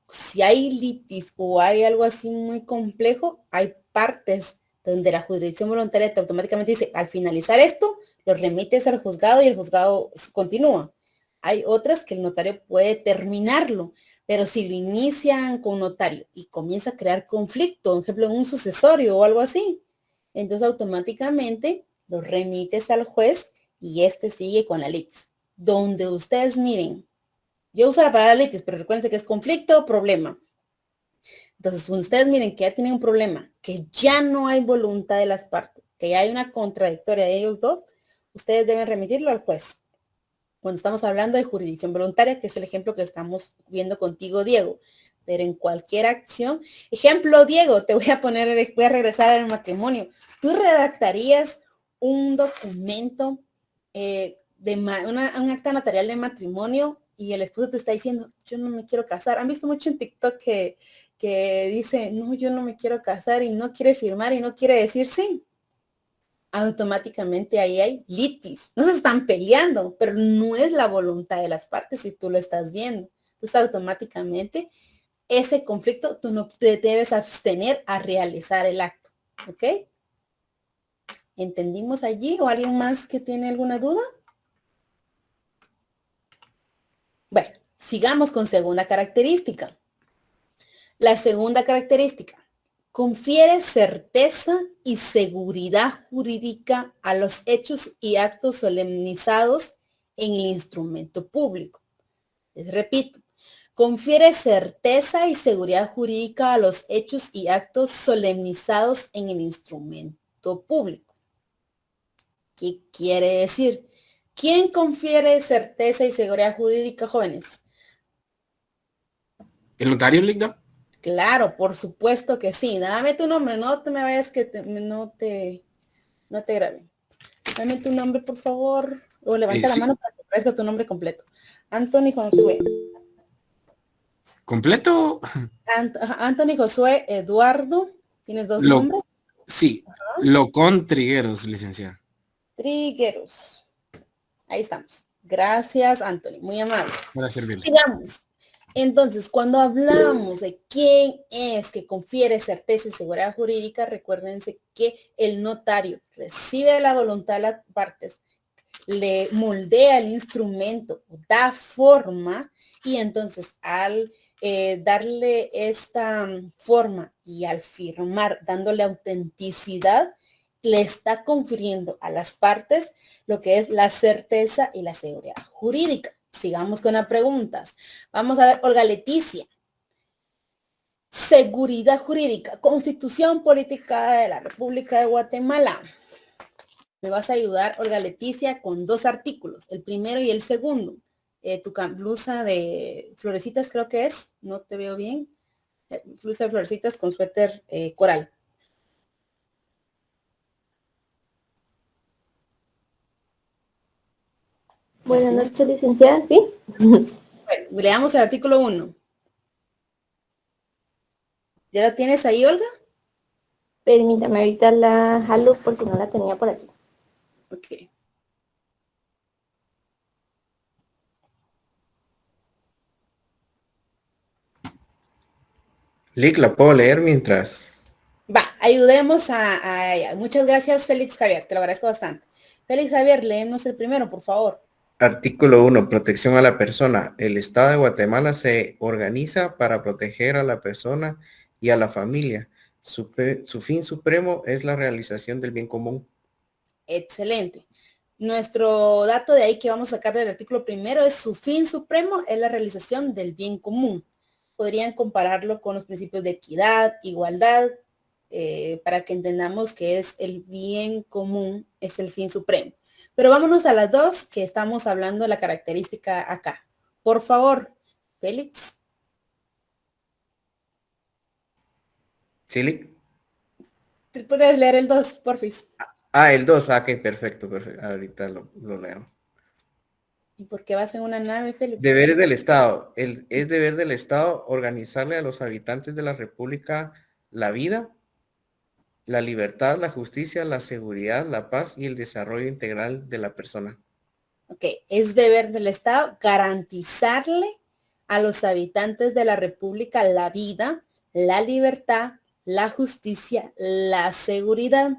si hay litis o hay algo así muy complejo, hay partes donde la jurisdicción voluntaria te automáticamente dice, al finalizar esto, lo remites al juzgado y el juzgado continúa. Hay otras que el notario puede terminarlo, pero si lo inician con notario y comienza a crear conflicto, por ejemplo, en un sucesorio o algo así, entonces automáticamente lo remites al juez y este sigue con la litis. Donde ustedes miren, yo uso la palabra litis, pero recuerden que es conflicto o problema. Entonces, cuando ustedes miren que ya tienen un problema, que ya no hay voluntad de las partes, que ya hay una contradictoria de ellos dos, ustedes deben remitirlo al juez. Cuando estamos hablando de jurisdicción voluntaria, que es el ejemplo que estamos viendo contigo, Diego, pero en cualquier acción, ejemplo, Diego, te voy a regresar al matrimonio. ¿Tú redactarías un documento un acta notarial de matrimonio y el esposo te está diciendo, yo no me quiero casar? ¿Han visto mucho en TikTok que dice, no, yo no me quiero casar y no quiere firmar y no quiere decir sí? Automáticamente ahí hay litis. No se están peleando, pero no es la voluntad de las partes si tú lo estás viendo. Entonces automáticamente ese conflicto tú no te debes abstener a realizar el acto. ¿Ok? ¿Entendimos allí? ¿O alguien más que tiene alguna duda? Bueno, sigamos con segunda característica. La segunda característica. Confiere certeza y seguridad jurídica a los hechos y actos solemnizados en el instrumento público. Les repito, confiere certeza y seguridad jurídica a los hechos y actos solemnizados en el instrumento público. ¿Qué quiere decir? ¿Quién confiere certeza y seguridad jurídica, jóvenes? ¿El notario, Ligda? Claro, por supuesto que sí. Dame tu nombre, no te me vayas que no te grabe. Dame tu nombre, por favor. O levanta la Sí. mano para que aparezca tu nombre completo. Anthony Josué. ¿Completo? Anthony Josué Eduardo. ¿Tienes dos nombres? Sí, Locón Trigueros, licenciada. Trigueros. Ahí estamos. Gracias, Anthony. Muy amable. Para servirle. Digamos, entonces, cuando hablamos de quién es que confiere certeza y seguridad jurídica, recuérdense que el notario recibe la voluntad de las partes, le moldea el instrumento, da forma, y entonces al darle esta forma y al firmar, dándole autenticidad, le está confiriendo a las partes lo que es la certeza y la seguridad jurídica. Sigamos con las preguntas. Vamos a ver, Olga Leticia. Seguridad jurídica, Constitución Política de la República de Guatemala. Me vas a ayudar, Olga Leticia, con dos artículos, el primero y el segundo. Tu blusa de florecitas creo que es, no te veo bien. Blusa de florecitas con suéter coral. Buenas noches, licenciada, ¿sí? Bueno, leamos el artículo 1. ¿Ya la tienes ahí, Olga? Permítame, ahorita la jalo porque no la tenía por aquí. Ok. Lick, ¿la puedo leer mientras? Va, ayudemos a ella. Muchas gracias, Félix Javier. Te lo agradezco bastante. Félix Javier, léenos el primero, por favor. Artículo 1. Protección a la persona. El Estado de Guatemala se organiza para proteger a la persona y a la familia. Su fin supremo es la realización del bien común. Excelente. Nuestro dato de ahí que vamos a sacar del artículo primero es su fin supremo es la realización del bien común. Podrían compararlo con los principios de equidad, igualdad, para que entendamos que es el bien común, es el fin supremo. Pero vámonos a las dos que estamos hablando de la característica acá. Por favor, Félix. ¿Sí, Lick? ¿Te puedes leer el 2, porfis? El 2. Ok, perfecto. Ahorita lo leo. ¿Y por qué vas en una nave, Félix? Deberes del Estado. Es deber del Estado organizarle a los habitantes de la República la vida, la libertad, la justicia, la seguridad, la paz y el desarrollo integral de la persona. Ok, es deber del Estado garantizarle a los habitantes de la República la vida, la libertad, la justicia, la seguridad.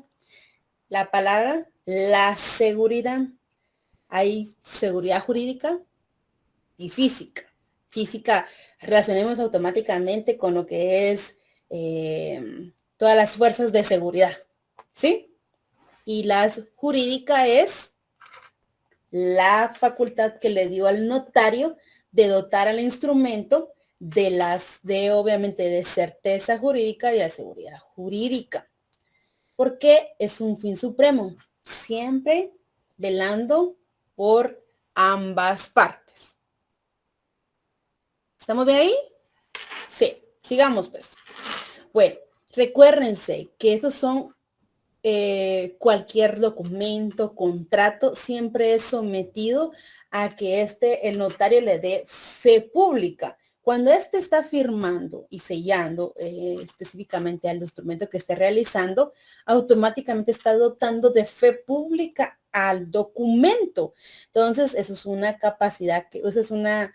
La palabra, la seguridad. Hay seguridad jurídica y física. Física, relacionemos automáticamente con lo que es todas las fuerzas de seguridad, ¿sí? Y la jurídica es la facultad que le dio al notario de dotar al instrumento obviamente de certeza jurídica y de seguridad jurídica. Porque es un fin supremo, siempre velando por ambas partes. ¿Estamos bien ahí? Sí, sigamos pues. Bueno, recuérdense que estos son cualquier documento, contrato, siempre es sometido a que el notario le dé fe pública. Cuando está firmando y sellando específicamente al instrumento que esté realizando, automáticamente está dotando de fe pública al documento. Entonces, eso es una capacidad, eso es una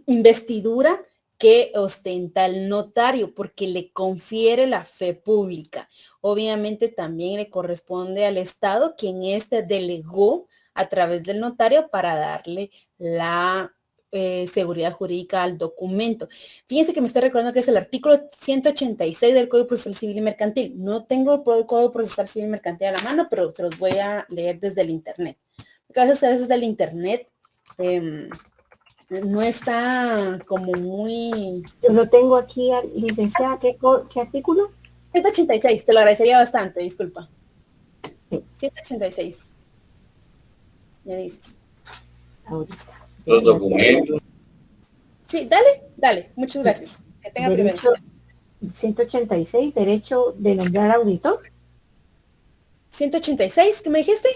investidura que ostenta el notario porque le confiere la fe pública. Obviamente también le corresponde al Estado quien delegó a través del notario para darle la seguridad jurídica al documento. Fíjense que me estoy recordando que es el artículo 186 del Código Procesal Civil y Mercantil. No tengo el Código Procesal Civil y Mercantil a la mano, pero se los voy a leer desde el internet. Porque a veces del internet no está como muy... Yo lo tengo aquí, licenciada, ¿qué artículo? 186, te lo agradecería bastante, disculpa. Sí. 186. Ya dices. Ahorita. Los documentos. Sí, dale, muchas gracias. Que tenga derecho, 186, derecho de nombrar auditor. 186, ¿qué me dijiste?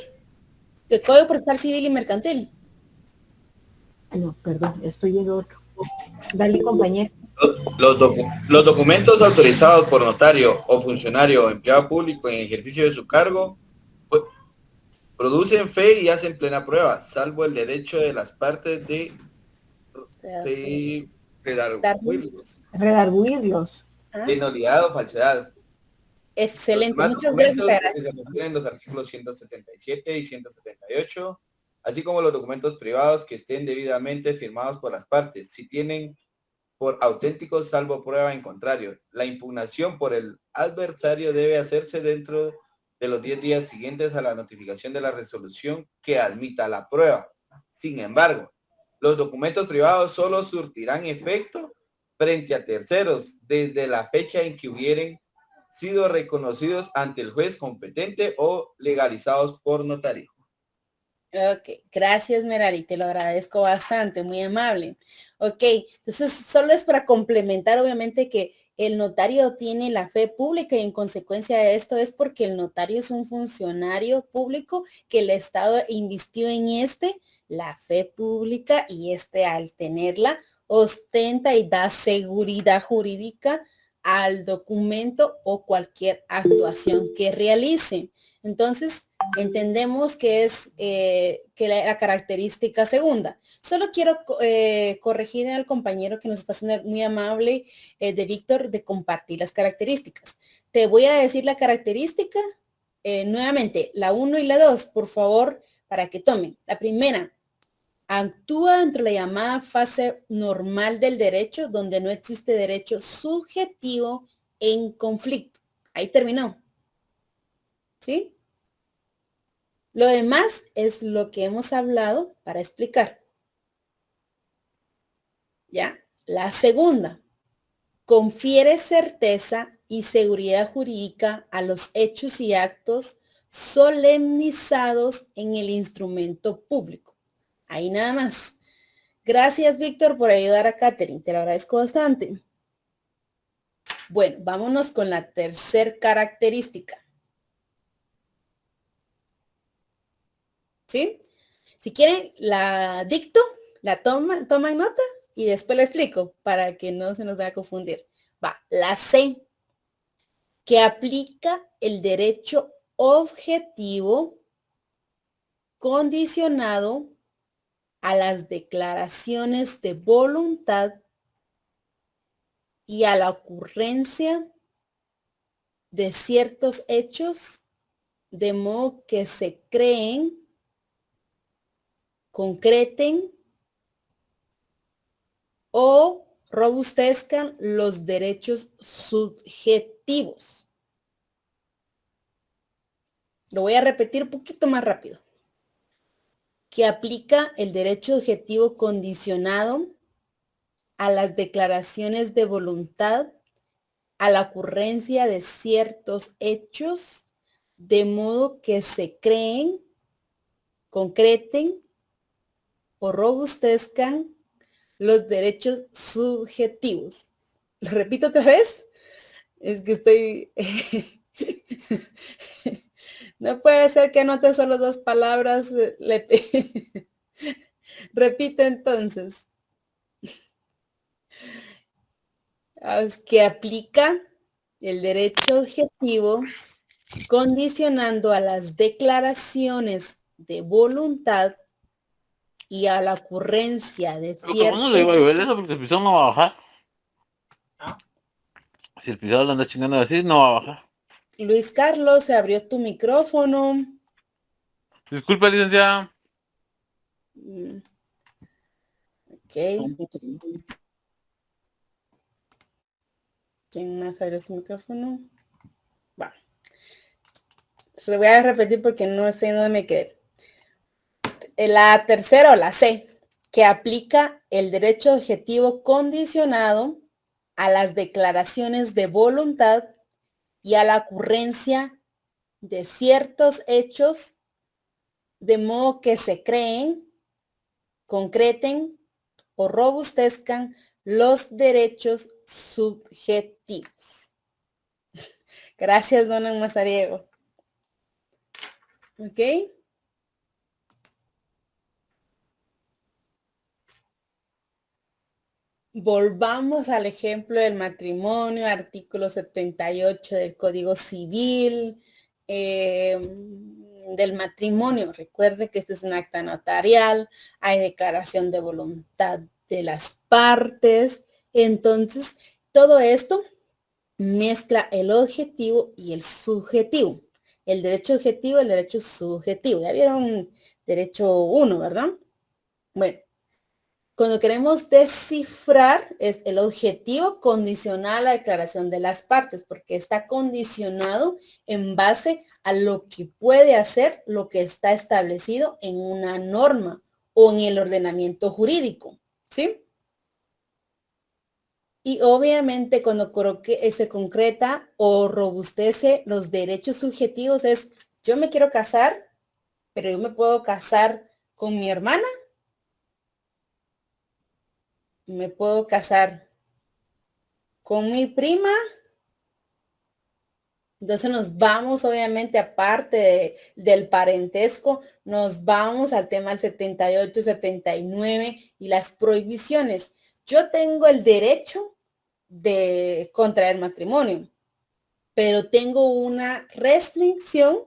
El Código Procesal Civil y Mercantil. No, perdón, estoy viendo otro. Dale, compañero. Los documentos autorizados por notario o funcionario o empleado público en ejercicio de su cargo producen fe y hacen plena prueba, salvo el derecho de las partes de redarguirlos. De nulidad o falsedad. Excelente, muchas gracias. Que se refieren los artículos 177 y 178, así como los documentos privados que estén debidamente firmados por las partes, si tienen por auténticos salvo prueba en contrario. La impugnación por el adversario debe hacerse dentro de los 10 días siguientes a la notificación de la resolución que admita la prueba. Sin embargo, los documentos privados solo surtirán efecto frente a terceros desde la fecha en que hubieren sido reconocidos ante el juez competente o legalizados por notario. Ok, gracias Merari, te lo agradezco bastante, muy amable. Ok, entonces solo es para complementar obviamente que el notario tiene la fe pública y en consecuencia de esto es porque el notario es un funcionario público que el Estado invistió en la fe pública y al tenerla ostenta y da seguridad jurídica al documento o cualquier actuación que realice. Entonces, entendemos que es la característica segunda. Solo quiero corregir al compañero que nos está haciendo muy amable de Víctor de compartir las características. Te voy a decir la característica nuevamente, la 1 y la 2, por favor, para que tomen. La primera, actúa dentro de la llamada fase normal del derecho, donde no existe derecho subjetivo en conflicto. Ahí terminó. ¿Sí? Lo demás es lo que hemos hablado para explicar. ¿Ya? La segunda, confiere certeza y seguridad jurídica a los hechos y actos solemnizados en el instrumento público. Ahí nada más. Gracias, Víctor, por ayudar a Catherine. Te lo agradezco bastante. Bueno, vámonos con la tercera característica. ¿Sí? Si quieren, la dicto, la toman nota y después la explico para que no se nos vaya a confundir. Va, la C, que aplica el derecho objetivo condicionado a las declaraciones de voluntad y a la ocurrencia de ciertos hechos, de modo que se creen, concreten o robustezcan los derechos subjetivos. Lo voy a repetir un poquito más rápido. Que aplica el derecho objetivo condicionado a las declaraciones de voluntad, a la ocurrencia de ciertos hechos, de modo que se creen, concreten o robustezcan los derechos subjetivos. ¿Lo repito otra vez? Es que estoy... No puede ser que anote solo 2 palabras. Repite entonces. Es que aplica el derecho objetivo condicionando a las declaraciones de voluntad y a la ocurrencia de ciertos... No le iba a llover eso porque el piso no va a bajar. Si el piso lo anda chingando así, no va a bajar. Luis Carlos, se abrió tu micrófono. Disculpe, licenciada. Ok. ¿Quién más abrió su micrófono? Va. Se voy a repetir porque no sé dónde me quedé. La tercera o la C, que aplica el derecho objetivo condicionado a las declaraciones de voluntad y a la ocurrencia de ciertos hechos, de modo que se creen, concreten o robustezcan los derechos subjetivos. Gracias, dona Mazariego. ¿Ok? Volvamos al ejemplo del matrimonio, artículo 78 del Código Civil, del matrimonio. Recuerde que este es un acta notarial, hay declaración de voluntad de las partes. Entonces, todo esto mezcla el objetivo y el subjetivo. El derecho objetivo y el derecho subjetivo. Ya vieron derecho 1, ¿verdad? Bueno. Cuando queremos descifrar es el objetivo condicional a la declaración de las partes, porque está condicionado en base a lo que puede hacer lo que está establecido en una norma o en el ordenamiento jurídico, ¿sí? Y obviamente cuando se concreta o robustece los derechos subjetivos es, yo me quiero casar, pero yo me puedo casar con mi hermana. Me puedo casar con mi prima. Entonces nos vamos, obviamente, aparte del parentesco, nos vamos al tema del 78, 79 y las prohibiciones. Yo tengo el derecho de contraer matrimonio, pero tengo una restricción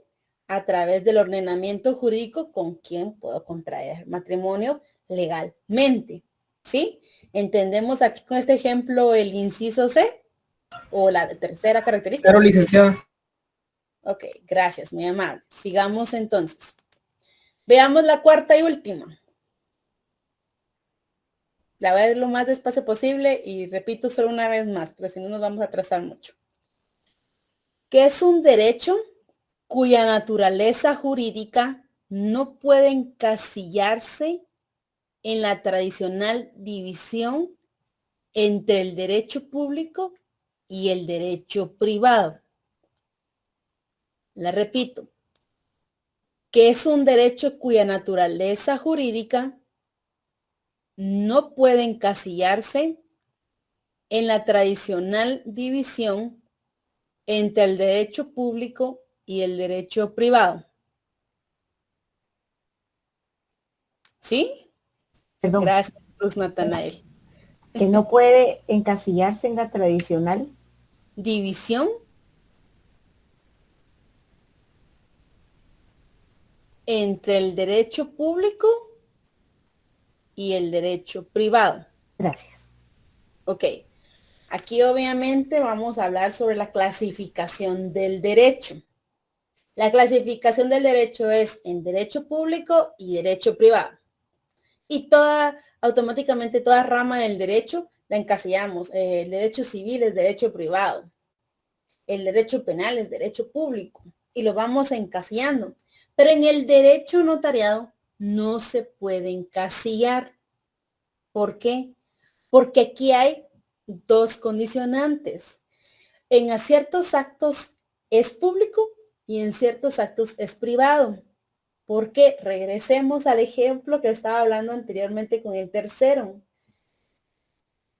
a través del ordenamiento jurídico con quien puedo contraer matrimonio legalmente, ¿sí? ¿Entendemos aquí con este ejemplo el inciso C o la tercera característica? Claro, licenciada. Ok, gracias, muy amable. Sigamos entonces. Veamos la cuarta y última. La voy a ver lo más despacio posible y repito solo una vez más, porque si no nos vamos a atrasar mucho. ¿Qué es un derecho cuya naturaleza jurídica no puede encasillarse en la tradicional división entre el derecho público y el derecho privado? La repito, que es un derecho cuya naturaleza jurídica no puede encasillarse en la tradicional división entre el derecho público y el derecho privado. ¿Sí? Perdón. Gracias, Luz Natanael. Que no puede encasillarse en la tradicional división entre el derecho público y el derecho privado. Gracias. Ok. Aquí obviamente vamos a hablar sobre la clasificación del derecho. La clasificación del derecho es en derecho público y derecho privado. Y automáticamente toda rama del derecho la encasillamos. El derecho civil es derecho privado. El derecho penal es derecho público. Y lo vamos encasillando. Pero en el derecho notariado no se puede encasillar. ¿Por qué? Porque aquí hay dos condicionantes. En ciertos actos es público y en ciertos actos es privado. Porque regresemos al ejemplo que estaba hablando anteriormente con el tercero.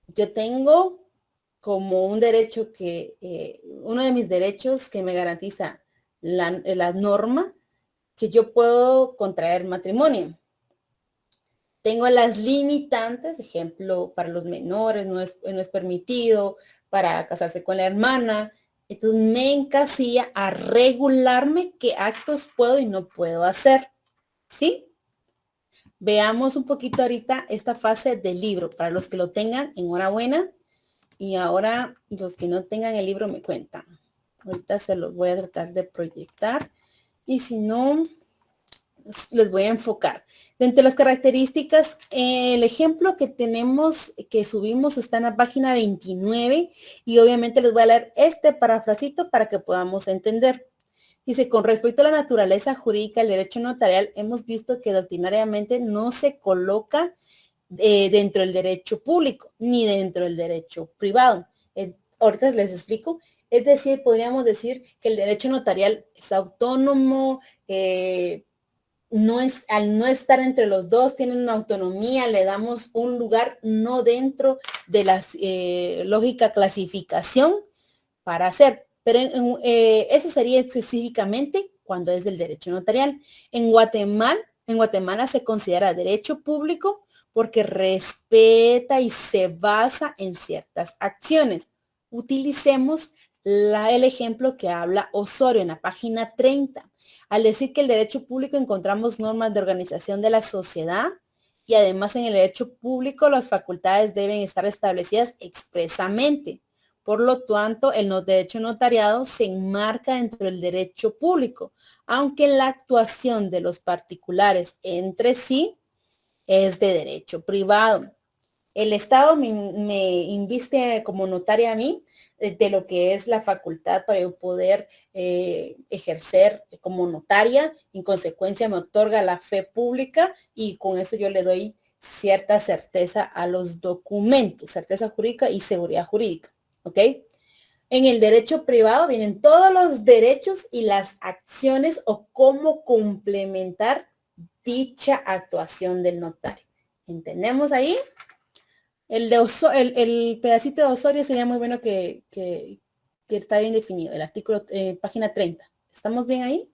Yo tengo como un derecho uno de mis derechos que me garantiza la norma, que yo puedo contraer matrimonio. Tengo las limitantes, ejemplo, para los menores no es permitido, para casarse con la hermana. Entonces me encasilla a regularme qué actos puedo y no puedo hacer. ¿Sí? Veamos un poquito ahorita esta fase del libro. Para los que lo tengan, enhorabuena. Y ahora los que no tengan el libro me cuentan. Ahorita se los voy a tratar de proyectar. Y si no, les voy a enfocar. Dentro de las características, el ejemplo que tenemos, que subimos, está en la página 29. Y obviamente les voy a leer este parafrasito para que podamos entender. Dice, con respecto a la naturaleza jurídica del derecho notarial, hemos visto que doctrinariamente no se coloca dentro del derecho público ni dentro del derecho privado. Ahorita les explico. Es decir, podríamos decir que el derecho notarial es autónomo, al no estar entre los dos, tienen una autonomía, le damos un lugar no dentro de la lógica clasificación para hacer. Pero eso sería específicamente cuando es del derecho notarial. En Guatemala se considera derecho público porque respeta y se basa en ciertas acciones. Utilicemos el ejemplo que habla Osorio en la página 30. Al decir que el derecho público encontramos normas de organización de la sociedad y además en el derecho público las facultades deben estar establecidas expresamente. Por lo tanto, el derecho notariado se enmarca dentro del derecho público, aunque la actuación de los particulares entre sí es de derecho privado. El Estado me inviste como notaria a mí de lo que es la facultad para yo poder ejercer como notaria. En consecuencia me otorga la fe pública y con eso yo le doy cierta certeza a los documentos, certeza jurídica y seguridad jurídica. ¿Ok? En el derecho privado vienen todos los derechos y las acciones o cómo complementar dicha actuación del notario. ¿Entendemos ahí? El pedacito de Osorio sería muy bueno que está bien definido. El artículo, página 30. ¿Estamos bien ahí?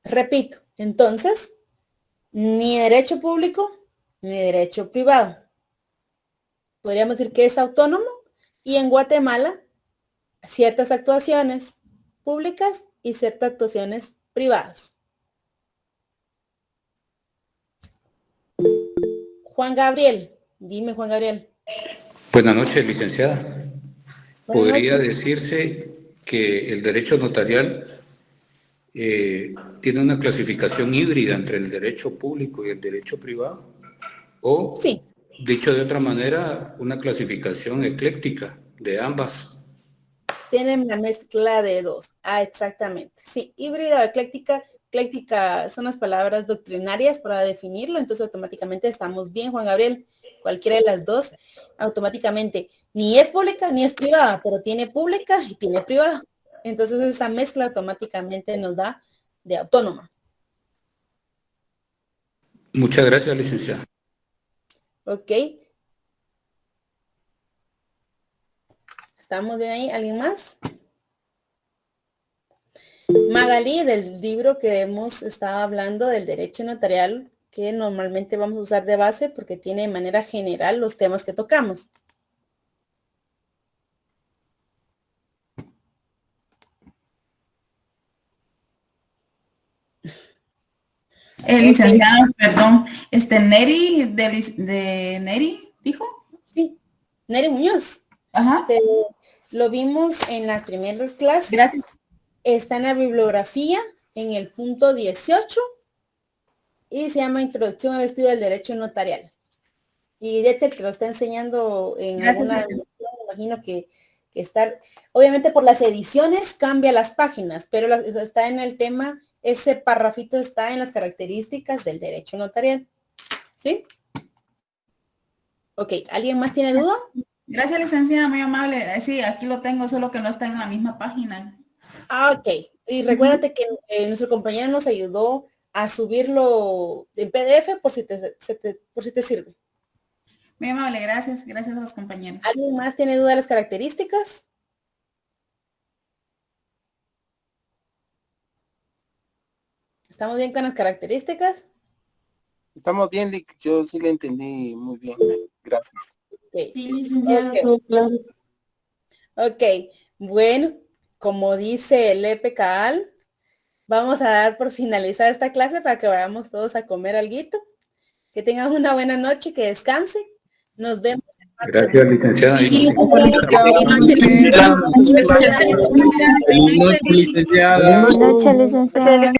Repito, entonces, ni derecho público ni derecho privado. Podríamos decir que es autónomo y en Guatemala ciertas actuaciones públicas y ciertas actuaciones privadas. Juan Gabriel, dime Juan Gabriel. Buenas noches, licenciada. Buenas ¿Podría noches. decirse que el derecho notarial tiene una clasificación híbrida entre el derecho público y el derecho privado? O, sí, dicho de otra manera, una clasificación ecléctica de ambas. Tienen una mezcla de dos. Exactamente. Sí, híbrida o ecléctica. Ecléctica son las palabras doctrinarias para definirlo, entonces automáticamente estamos bien, Juan Gabriel. Cualquiera de las dos, automáticamente ni es pública ni es privada, pero tiene pública y tiene privada. Entonces esa mezcla automáticamente nos da de autónoma. Muchas gracias, licenciada. Ok. ¿Estamos bien ahí? ¿Alguien más? Magalí, del libro que hemos estado hablando del derecho notarial, que normalmente vamos a usar de base porque tiene de manera general los temas que tocamos. Licenciada, perdón, Neri, de Neri, ¿dijo? Sí, Neri Muñoz. Ajá. Lo vimos en la primera clase. Gracias. Está en la bibliografía, en el punto 18, y se llama Introducción al Estudio del Derecho Notarial. Y Detel, que lo está enseñando en alguna edición, me imagino que está, obviamente por las ediciones cambia las páginas, pero está en el tema, ese parrafito está en las características del derecho notarial. ¿Sí? Ok, ¿alguien más tiene duda? Gracias, licenciada, muy amable. Sí, aquí lo tengo, solo que no está en la misma página. Ah, ok. Y recuérdate que nuestro compañero nos ayudó a subirlo en PDF por si te sirve. Muy amable, gracias. Gracias a los compañeros. ¿Alguien más tiene duda de las características? ¿Estamos bien con las características? Estamos bien, Lic. Yo sí le entendí muy bien. Gracias. Okay. Sí, licenciado, claro. Ok, bueno, como dice el EPCAL, vamos a dar por finalizar esta clase para que vayamos todos a comer alguito. Que tengan una buena noche, que descansen. Nos vemos. Gracias, licenciada. Buenas noches, licenciada. Buenas noches, licenciada.